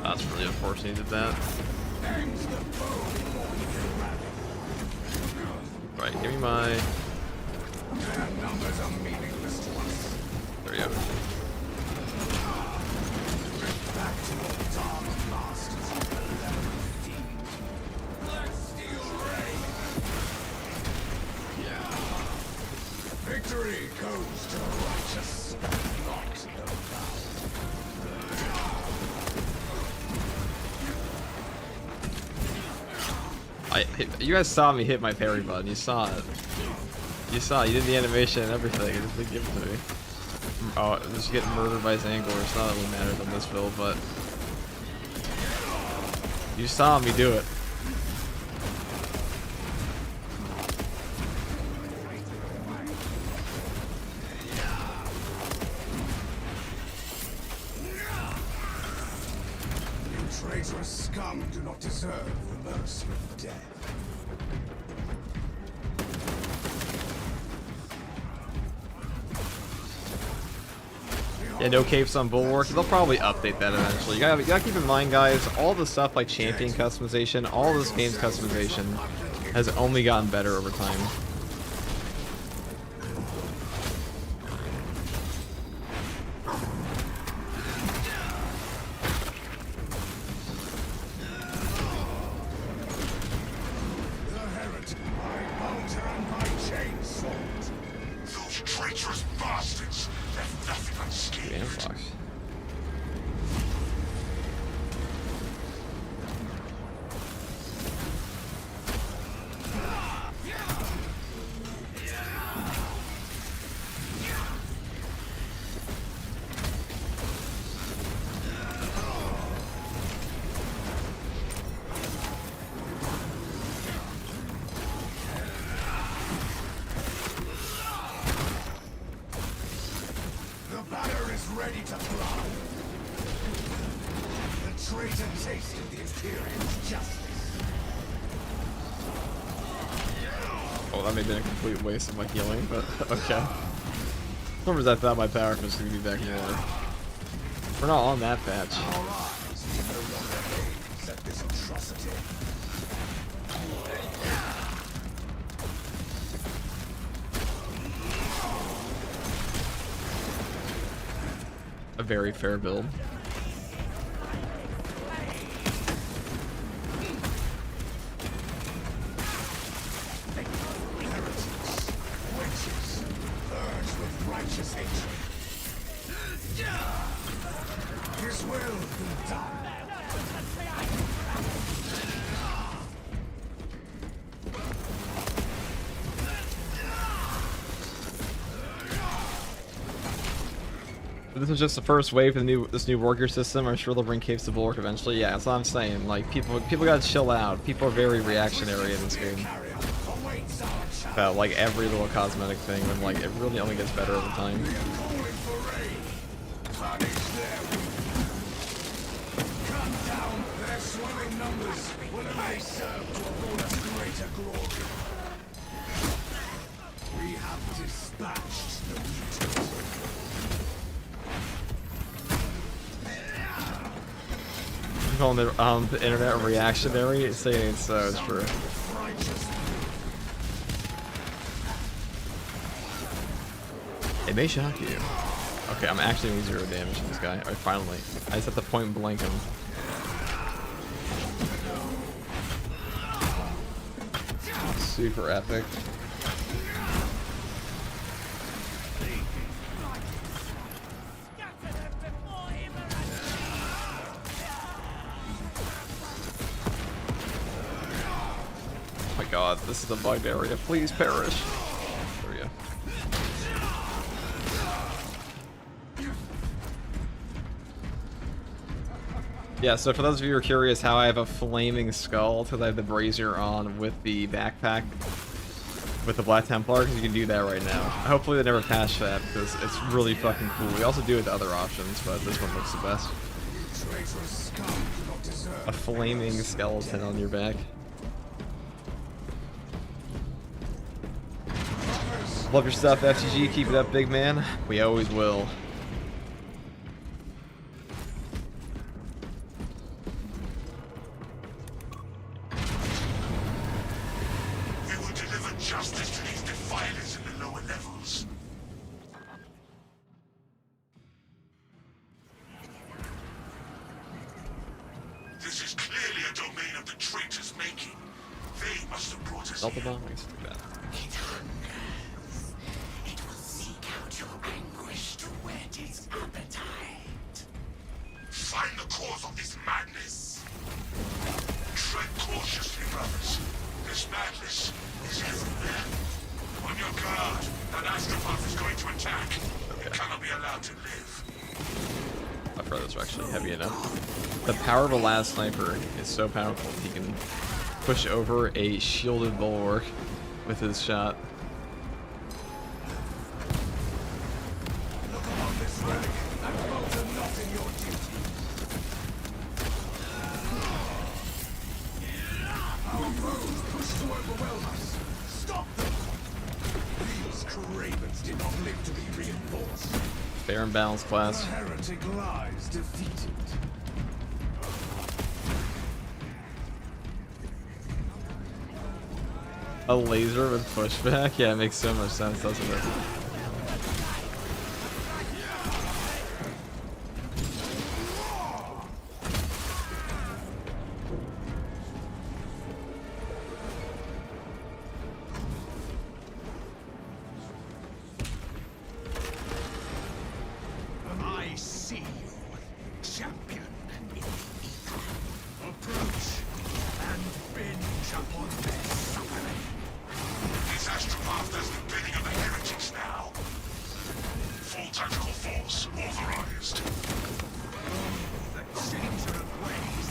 That's really unfortunate he did that. Right, give me my... Their numbers are meaningless to us. There we go. Back to the Dark Masters of the Labyrinth Fiend. Black Steel Ray! Victory goes to the righteous, not the proud. You guys saw me hit my parry button. You saw it. You saw it. You did the animation and everything. You just didn't give it to me. Oh, just getting murdered by Vanguard. It's not really matters on this build, but you saw me do it. Traitorous scum do not deserve the mercy of death. Yeah, no capes on Bulwark. They'll probably update that eventually. You gotta keep in mind, guys, all the stuff like champion customization, all this game's customization has only gotten better over time. Ready to fly. The traitor tasted the Imperium's justice. Oh, that may have been a complete waste of my healing, but okay. Remember, I thought my power was going to be back more. We're not on that patch. Our eyes no longer gaze at this atrocity. A very fair build. Heretics, witches, urged with righteous hatred. His will be done. This was just the first wave of this new warrior system. I'm sure they'll bring caves to Bulwark eventually. Yeah, that's what I'm saying. Like people gotta chill out. People are very reactionary in this game about like every little cosmetic thing, and like it really only gets better over time. We have dispatched the mutants. Calling the internet reactionary, it's saying it's so, it's true. It may shock you. Okay, I'm actually doing 0 damage to this guy. Alright, finally. I just have to point blank him. Super epic. Oh my god, this is a bugged area. Please perish. There we go. Yeah, so for those of you who are curious how I have a flaming skull, because I have the brazier on with the backpack with the Black Templar, because you can do that right now. Hopefully they never patch that, because it's really fucking cool. We also do it with other options, but this one looks the best. A flaming skeleton on your back. Love your stuff, FTG. Keep it up, big man. We always will. We will deliver justice to these defilers in the lower levels. This is clearly a domain of the traitors' making. They must have brought us here. Bomb, I guess, too bad. It hungers. It will seek out your anguish to whet its appetite. Find the cause of this madness. Tread cautiously, brothers. This madness is everywhere. On your guard. An astropath is going to attack. It cannot be allowed to live. My brothers are actually heavy enough. The power of a last sniper is so powerful. He can push over a shielded bulwark with his shot. Look upon this relic and falter not in your duty. Our foes push to overwhelm us. Stop them! These cravens did not live to be reinforced. Fair and balanced class. The heretic lies defeated. A laser with pushback? Yeah, it makes so much sense, doesn't it? I see you, champion in the ether. Approach and binge upon their suffering. This astropath does the bidding of the heretics now. Full tactical force authorized. The changer of ways.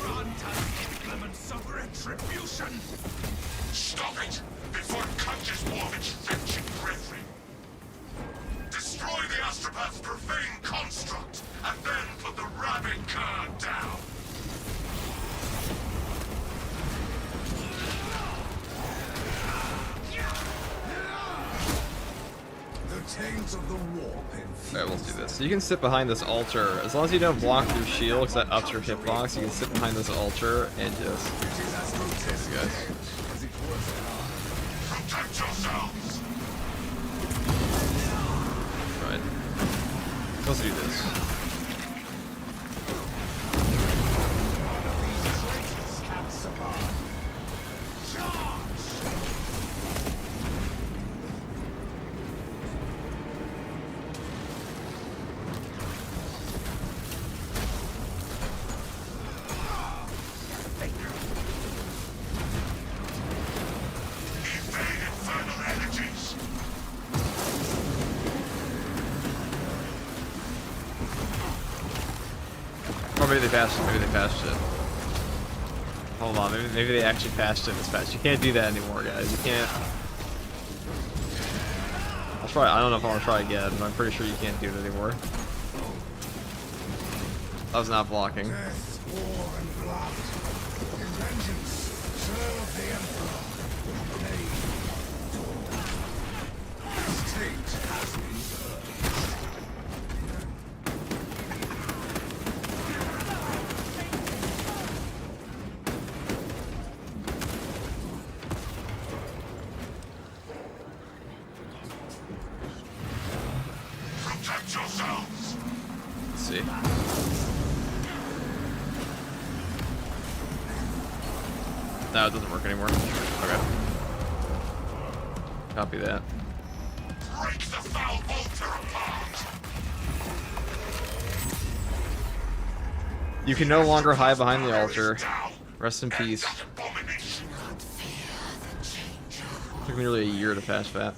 Grant us inclements of retribution. Stop it before it conjures more of its wretched brethren. Destroy the astropath's profane construct, and then put the rabid guard down. The taint of the warp in Alright, let's do this. So you can sit behind this altar. As long as you don't block your shield, because that ups your hitbox, you can sit behind this altar and just... Thanks, guys. Protect yourselves! Right. Let's do this. Evade infernal energies! Or maybe they patched it. Maybe they patched it. Hold on. Maybe they actually patched it in this patch. You can't do that anymore, guys. You can't. I'll try. I don't know if I want to try again, but I'm pretty sure you can't do it anymore. I was not blocking. death, war, and blood. In vengeance, serve the Emperor. Nay, this taint has been Protect yourselves! Let's see. No, it doesn't work anymore. Okay. Copy that. Break the foul altar apart! You can no longer hide behind the altar. Down! Rest in peace. That abomination! Took me nearly a year to patch that.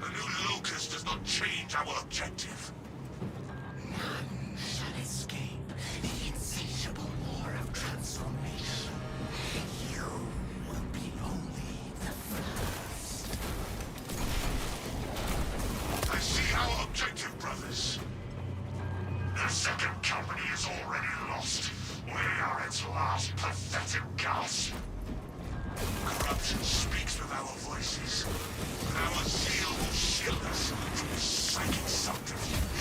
The new locus does not change our objective. None shall escape the insatiable war of transformation. You will be only the first. I see our objective, brothers. The second company is already lost. We are its last pathetic gasp. Corruption speaks with our voices. Our zeal will shield us from the psychic subterfuge.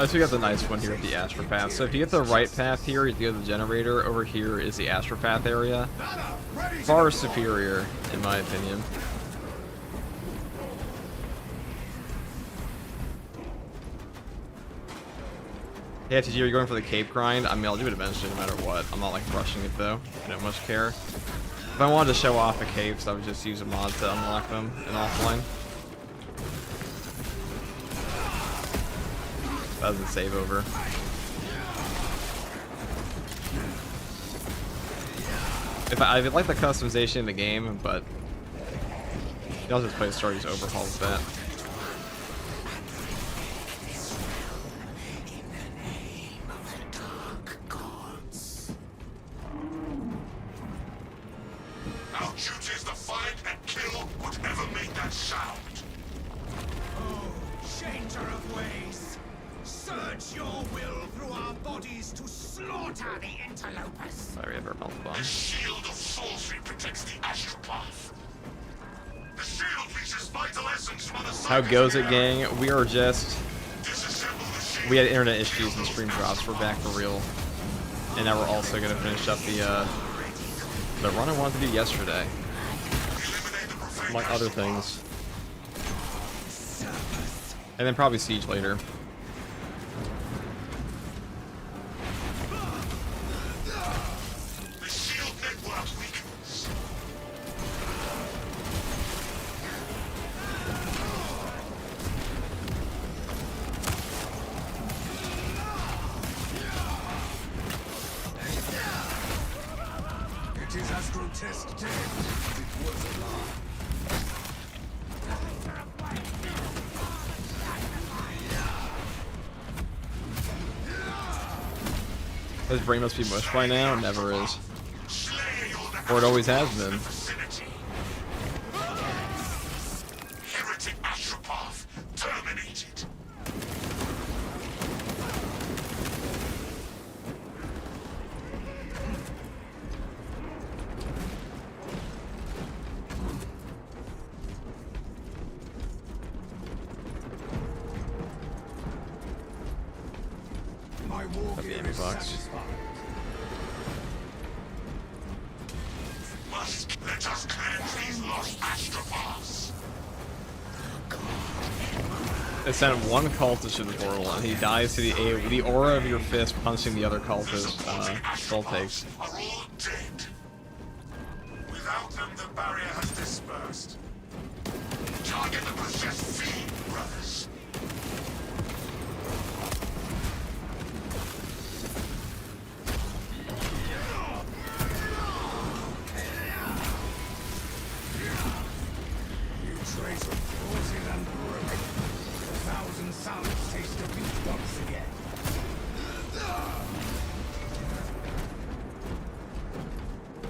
So you got the nice one here at the Astropath. So if you get the right path here, you go to the generator. Over here is the Astropath area. Far superior, in my opinion. Hey, FTG, are you going for the cape grind? I mean, I'll do it eventually, no matter what. I'm not, like, rushing it, though. I don't much care. If I wanted to show off the capes, I would just use a mod to unlock them in offline. That doesn't save over. I like the customization in the game, but you also just play Starry's overhaul with that. Our duty is to find and kill whatever made that sound. Oh, changer of ways! Surge your will through our bodies to slaughter the interlopers! Sorry, I have our melt bomb. The shield of sorcery protects the astropath. The shield reaches vital essence from other How goes it, gang? gang? We are just... Disassemble the shield. We had internet issues and stream drops. We're back for real. And now we're also going to finish up the run I wanted to do yesterday. Eliminate the profane Among other things. And then probably Siege later. The shield network weakens. It is as grotesque dead as it was alive. His brain must be mush by now. Never is. Slay your Or it always has been. vicinity. Heretic astropath terminated. My war That'd be gear $80 is bucks. satisfied. Must let us cleanse these lost astropaths. It sent one cultist to the portal, and he dies to the aura of your fist punching the other cultist. Soul takes. Are all dead. Without them, the barrier has dispersed. Target the possessed fiend, brothers. You trace of forces unbroken. 1,000 suns taste defeat once again.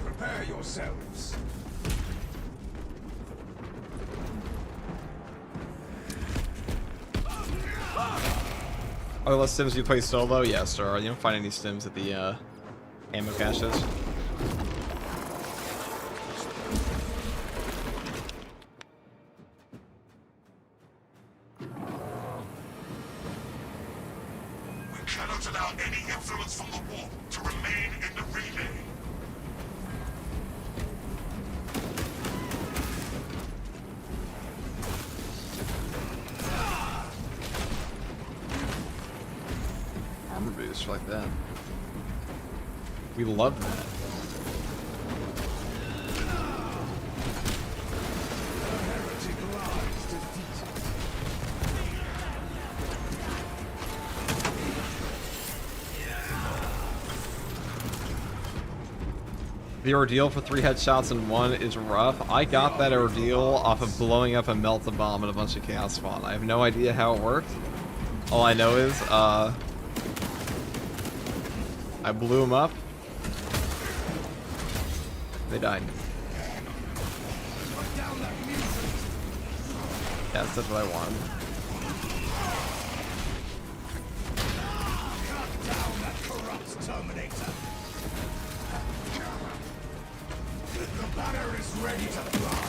Prepare yourselves. Are the stims you play solo? Yes, sir. You don't find any stims at the ammo caches. We cannot allow any influence from the war to remain in the relay. Armor boost like that. We love that. Heretic lies defeated. The ordeal for 3 headshots in 1 is rough. I got that ordeal off of blowing up a melt-a-bomb and a bunch of chaos spawn. I have no idea how it worked. All I know is, I blew them up. They died. Put down that music. Yes, that's what I wanted. Cut down that corrupt Terminator. The banner is ready to fly.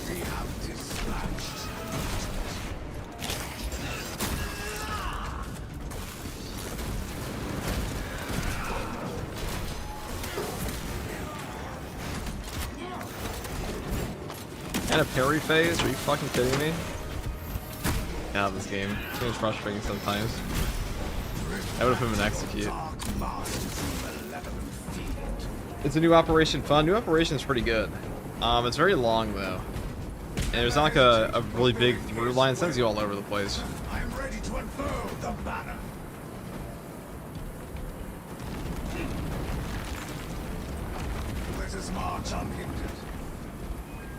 We have dispatched And a parry phase? Are you fucking kidding me? God, this game. It's getting frustrating sometimes. I would have put him in execute. It's a new operation fun. New operation is pretty good. It's very long though. And there's not like a really big through line. It sends you all over the place. I am ready to unfurl the banner. Let us march unhindered.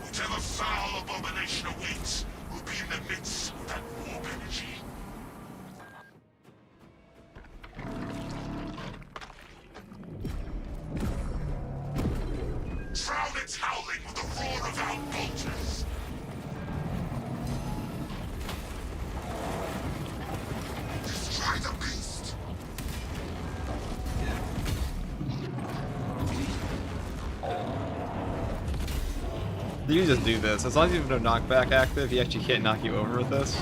Whatever foul abomination awaits will be in the midst of that warp energy. Drown its howling with the roar of our bolters. Destroy the beast. You can just do this. As long as you have no knockback active, he actually can't knock you over with this.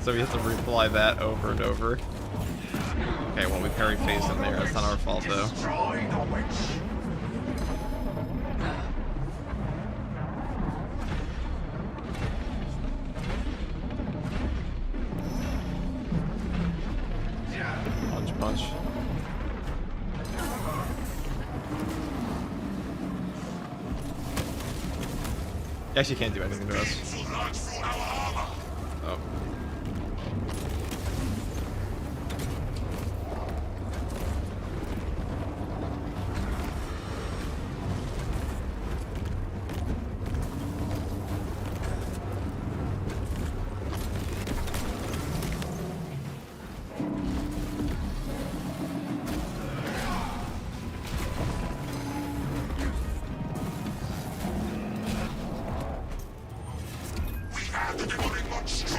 So we have to reapply that over and over. Okay, well we parry phased him there. That's not our fault though. Destroy the witch. Punch, punch. He actually can't do anything to us. Oh.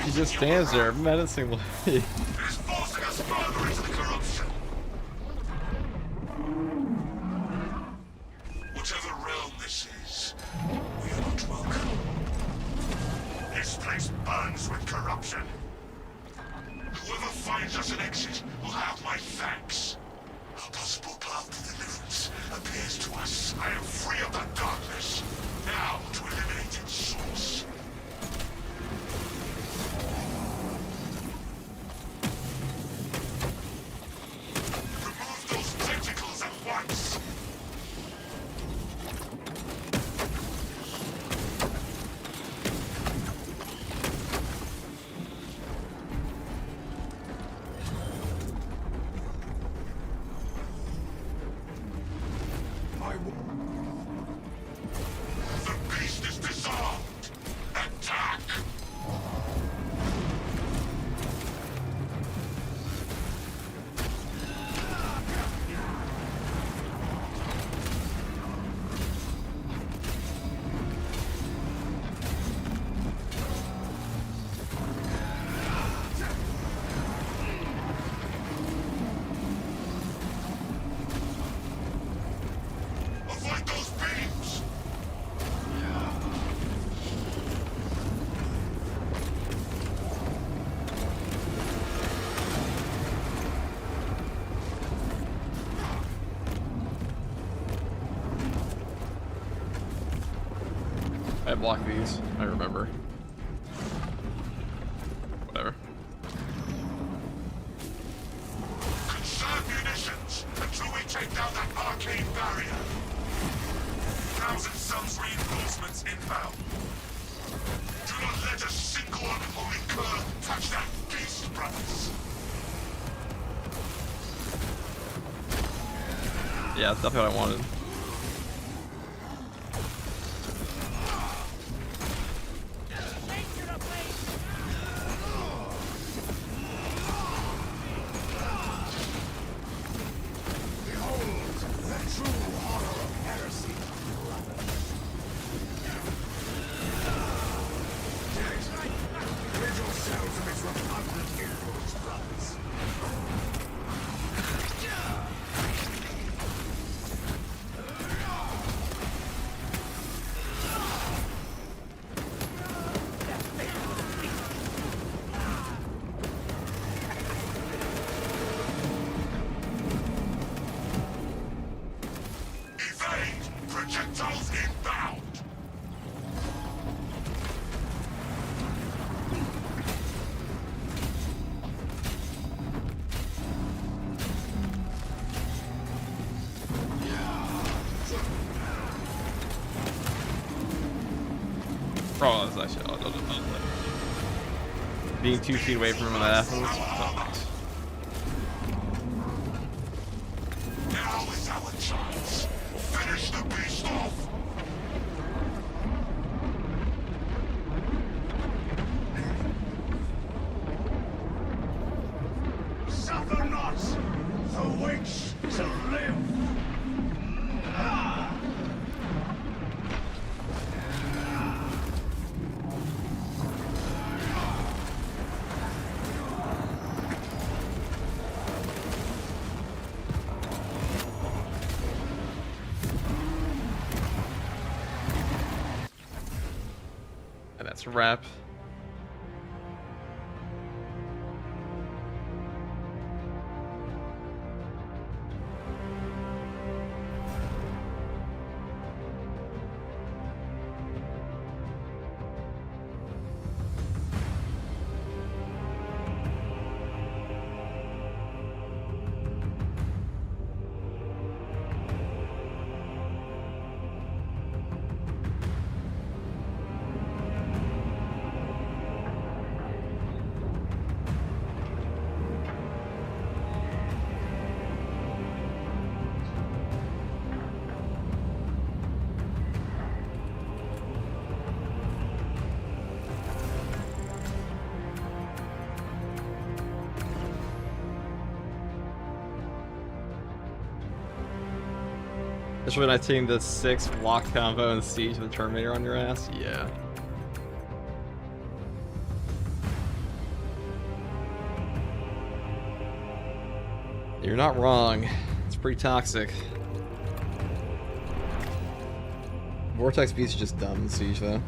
He just stands there menacingly. It is forcing us further into the corruption. Whatever realm this is, we are not welcome. This place burns with corruption. Whoever finds us an exit will have my thanks. A possible path to deliverance appears to us. I am free of the darkness. Now to eliminate its source. Remove those tentacles at once. The beast is dissolved. Attack! Avoid those beams! I blocked these. I remember. Whatever. Conserve munitions until we take down that arcane barrier. Thousand Suns reinforcements inbound. Do not let a single unholy cur touch that beast, brothers. Yeah, that's definitely what I wanted. Behold, the true horror of heresy. Rid yourselves of its repugnant influence, brothers. Oh, that's actually... Being 2 feet away from him when that happens. Oh, nice. Now is our chance. Finish the beast off. Suffer not the witch to live. And that's a wrap. That's when I taking the 6 block combo and siege with the Terminator on your ass? Yeah. You're not wrong. It's pretty toxic. Vortex beats are just dumb in siege though.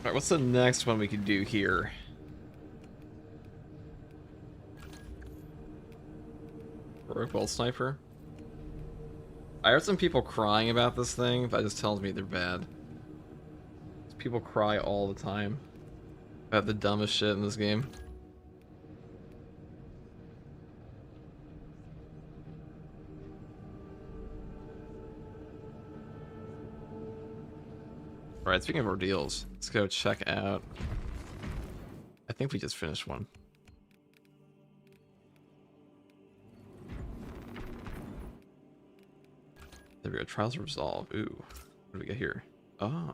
Alright, what's the next one we can do here? Rogue Bolt Sniper? I heard some people crying about this thing, but that just tells me they're bad. People cry all the time about the dumbest shit in this game. Alright, speaking of ordeals, let's go check out... I think we just finished one. There we go. Trials resolve. Ooh. What do we get here? Ah.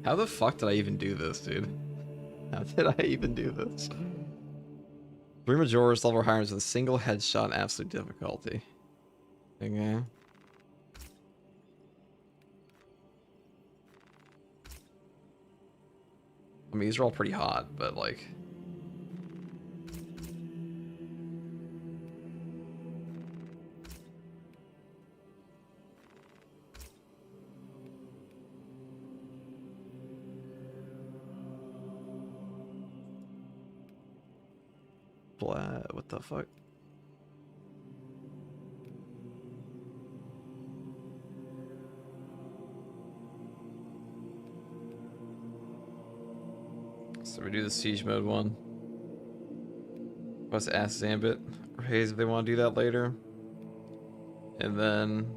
How the fuck did I even do this, dude? How did I even do this? 3 Majors level hires with a single headshot absolute difficulty. Okay. I mean, these are all pretty hot, but like... Blah, what the fuck? So we do the siege mode one. Let's ask Zambit or Hayes if they want to do that later. And then...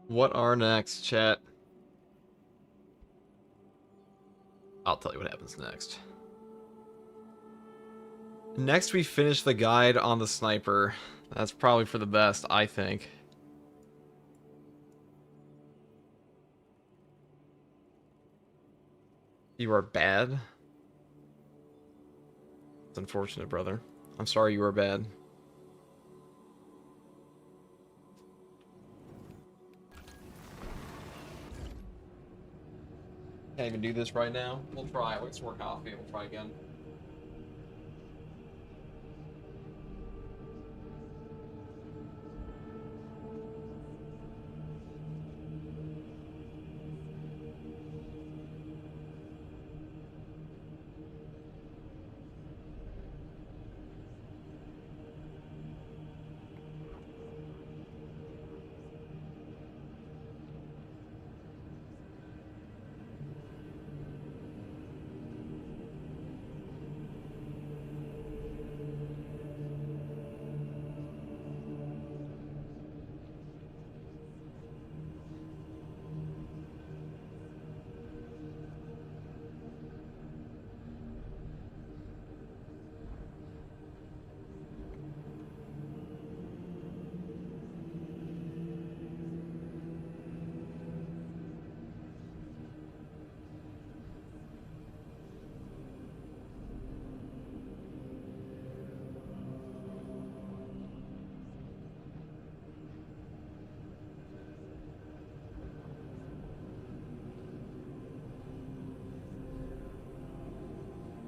What are next, chat? I'll tell you what happens next. Next, we finish the guide on the sniper. That's probably for the best, I think. You are bad? It's unfortunate, brother. I'm sorry you are bad. Can't even do this right now. We'll try. We'll get some more coffee. We'll try again.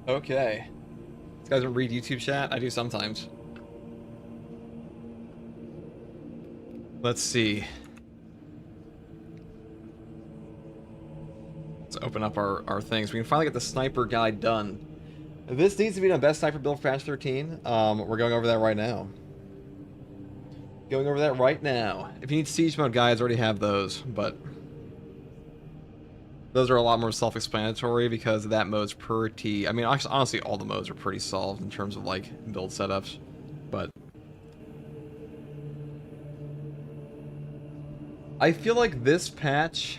Okay. These guys don't read YouTube chat? I do sometimes. Let's see. Let's open up our things. We can finally get the sniper guide done. This needs to be the best sniper build for patch 13. We're going over that right now. Going over that right now. If you need siege mode guides, I already have those, but those are a lot more self-explanatory because that mode's pretty... I mean, honestly, all the modes are pretty solved in terms of, like, build setups. But I feel like this patch,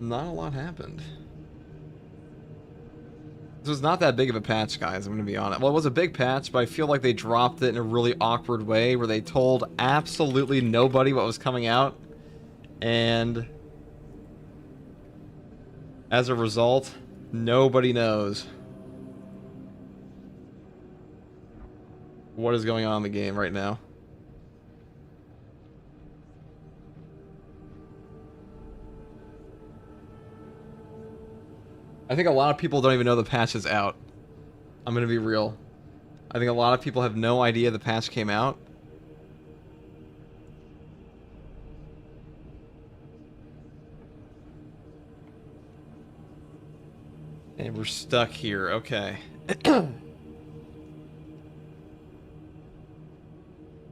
not a lot happened. This was not that big of a patch, guys, I'm going to be honest. Well, it was a big patch, but I feel like they dropped it in a really awkward way where they told absolutely nobody what was coming out. And as a result, nobody knows what is going on in the game right now. I think a lot of people don't even know the patch is out. I'm gonna be real. I think a lot of people have no idea the patch came out. And we're stuck here, okay.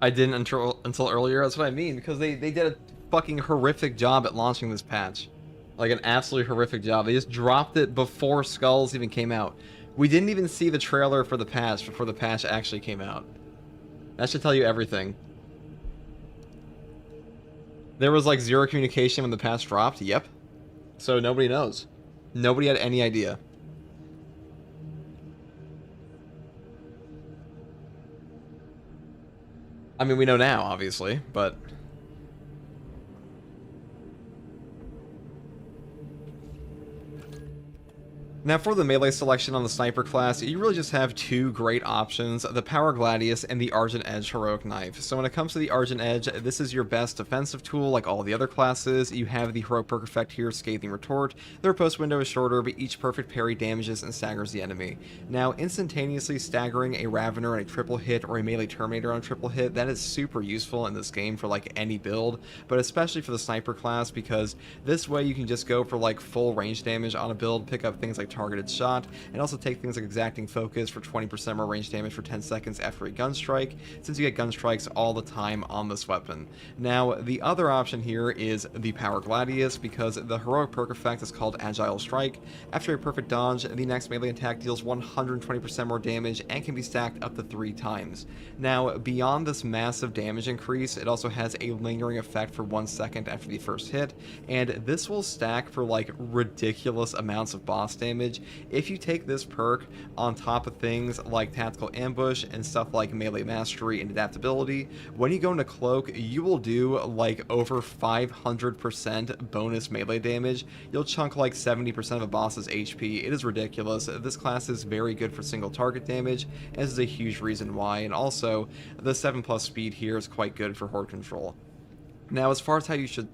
I didn't until earlier, that's what I mean, because they did a fucking horrific job at launching this patch. Like an absolutely horrific job. They just dropped it before Skulls even came out. We didn't even see the trailer for the patch before the patch actually came out. That should tell you everything. There was like zero communication when the patch dropped, yep. So nobody knows. Nobody had any idea. I mean, we know now, obviously, but... Now for the melee selection on the sniper class, you really just have two great options, the Power Gladius and the Argent Edge Heroic Knife. So when it comes to the Argent Edge, this is your best defensive tool like all the other classes. You have the heroic perk effect here, Scathing Retort. The riposte window is shorter, but each perfect parry damages and staggers the enemy. Now instantaneously staggering a Ravener on a triple hit or a melee Terminator on a triple hit, that is super useful in this game for like any build, but especially for the sniper class, because this way you can just go for like full range damage on a build, pick up things like targeted shot, and also take things like exacting focus for 20% more range damage for 10 seconds after a gun strike, since you get gun strikes all the time on this weapon. Now the other option here is the Power Gladius, because the heroic perk effect is called Agile Strike. After a perfect dodge, the next melee attack deals 120% more damage and can be stacked up to 3 times. Now beyond this massive damage increase, it also has a lingering effect for 1 second after the first hit, and this will stack for like ridiculous amounts of boss damage if you take this perk on top of things like Tactical Ambush and stuff like Melee Mastery and Adaptability. When you go into Cloak, you will do like over 500% bonus melee damage. You'll chunk like 70% of a boss's HP. It is ridiculous. This class is very good for single target damage, and this is a huge reason why. And also, the 7+ speed here is quite good for horde control. Now, as far as how you should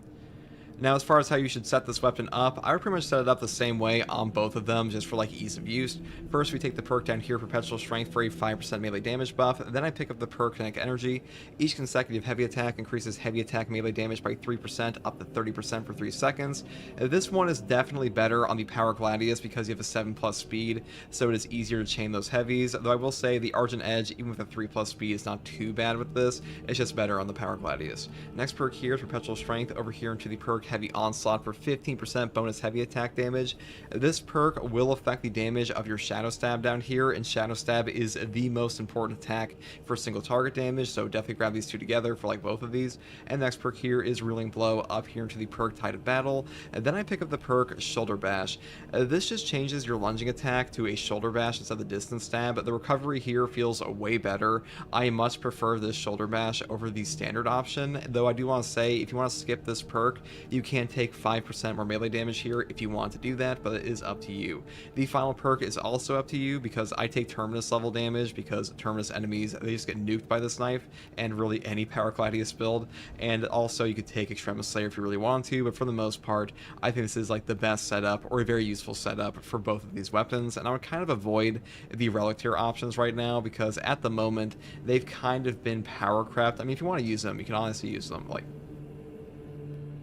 set this weapon up, I would pretty much set it up the same way on both of them, just for like ease of use. First, we take the perk down here, Perpetual Strength, for a 5% melee damage buff. Then I pick up the perk Kinetic Energy. Each consecutive heavy attack increases heavy attack melee damage by 3% up to 30% for 3 seconds. This one is definitely better on the Power Gladius because you have a 7+ speed, so it is easier to chain those heavies. Though I will say the Argent Edge, even with a 3+ speed, is not too bad with this. It's just better on the Power Gladius. Next perk here is Perpetual Strength. Over here into the perk Heavy Onslaught for 15% bonus heavy attack damage. This perk will affect the damage of your Shadow Stab down here, and Shadow Stab is the most important attack for single target damage, so definitely grab these two together for like both of these. And the next perk here is Reeling Blow up here into the perk Tide of Battle. And then I pick up the perk Shoulder Bash. This just changes your lunging attack to a Shoulder Bash instead of the distance stab. The recovery here feels way better. I much prefer this Shoulder Bash over the standard option, though I do want to say if you want to skip this perk, you can take 5% more melee damage here if you want to do that, but it is up to you. The final perk is also up to you, because I take Terminus level damage, because Terminus enemies, they just get nuked by this knife, and really any Power Gladius build. And also you could take Extremis Slayer if you really want to, but for the most part, I think this is like the best setup, or a very useful setup for both of these weapons. And I would kind of avoid the Relic Tier options right now, because at the moment, they've kind of been power crept. I mean, if you want to use them, you can honestly use them.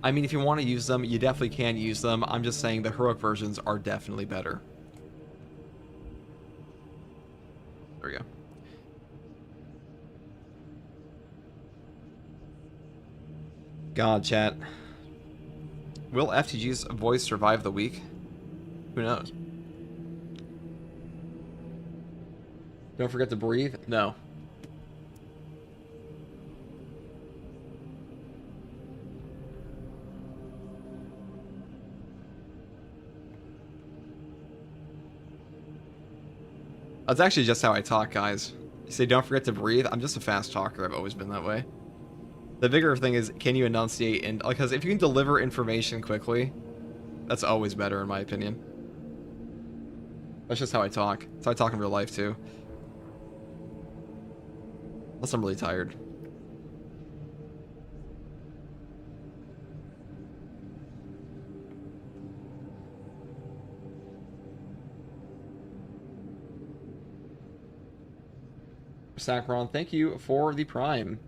If you want to use them, you definitely can use them. I'm just saying the heroic versions are definitely better. There we go. God, chat. Will FTG's voice survive the week? Who knows? Don't forget to breathe? No. That's actually just how I talk, guys. You say don't forget to breathe. I'm just a fast talker. I've always been that way. The bigger thing is, can you enunciate? And because if you can deliver information quickly, that's always better in my opinion. That's just how I talk. That's how I talk in real life too. Unless I'm really tired. Sacron, thank you for the Prime.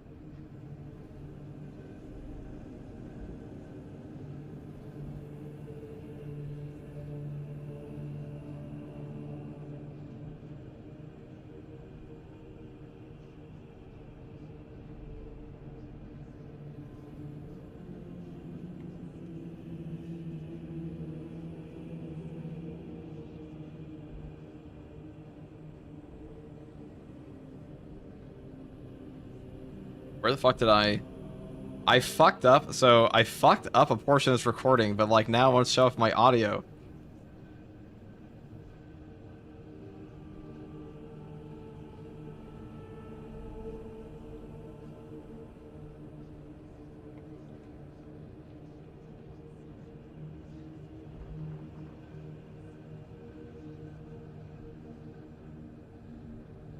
Where the fuck did I fucked up, so I fucked up a portion of this recording, but like now I want to show off my audio.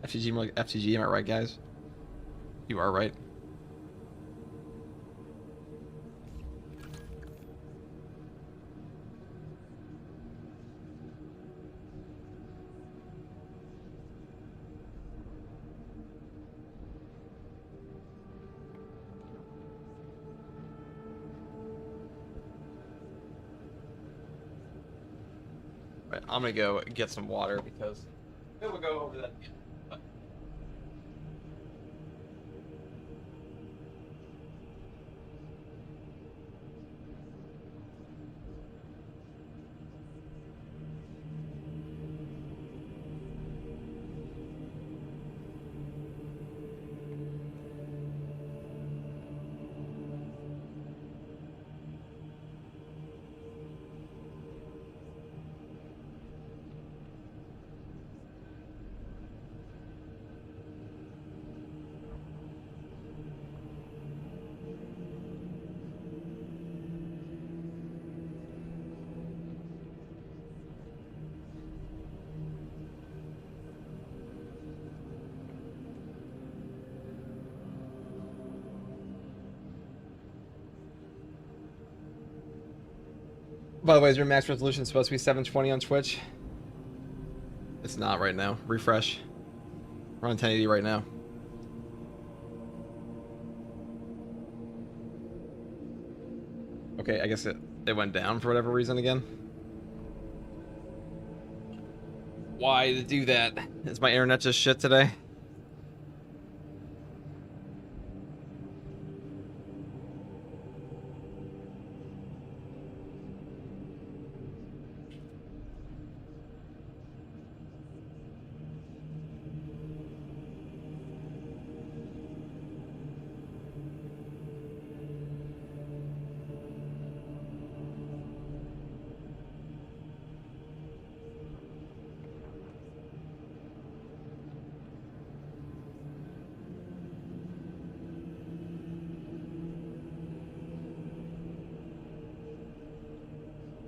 FTG, more like FTG, am I right, guys? You are right. Right, I'm gonna go get some water because then we'll go over that again. By the way, is your max resolution supposed to be 720 on Twitch? It's not right now. Refresh. We're on 1080 right now. Okay, I guess it went down for whatever reason again. Why did it do that? Is my internet just shit today?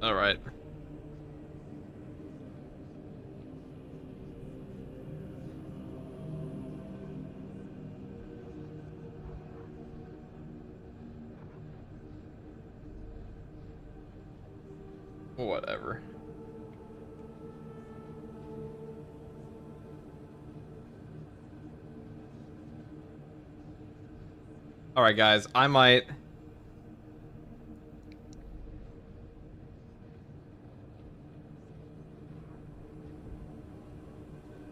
All right. Whatever. All right, guys, I might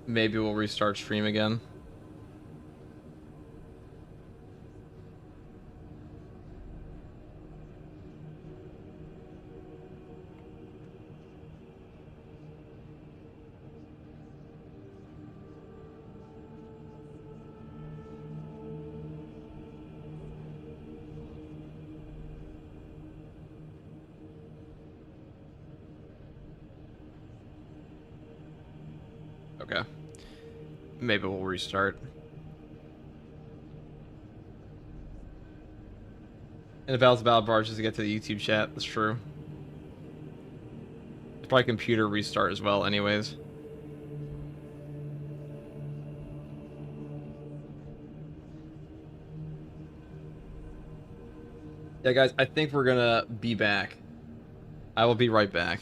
maybe we'll restart stream again. Okay. Maybe we'll restart. And the Val's Battle Barge just to get to the YouTube chat. That's true. It's probably computer restart as well, anyways. Yeah, guys, I think we're gonna be back. I will be right back.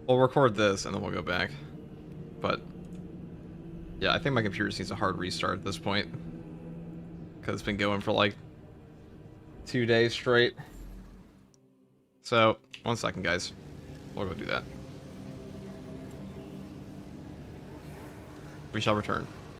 We'll record this and then we'll go back. But Yeah, I think my computer just needs a hard restart at this point. Because it's been going for like 2 days straight. So, 1 second, guys. We'll go do that. We shall return.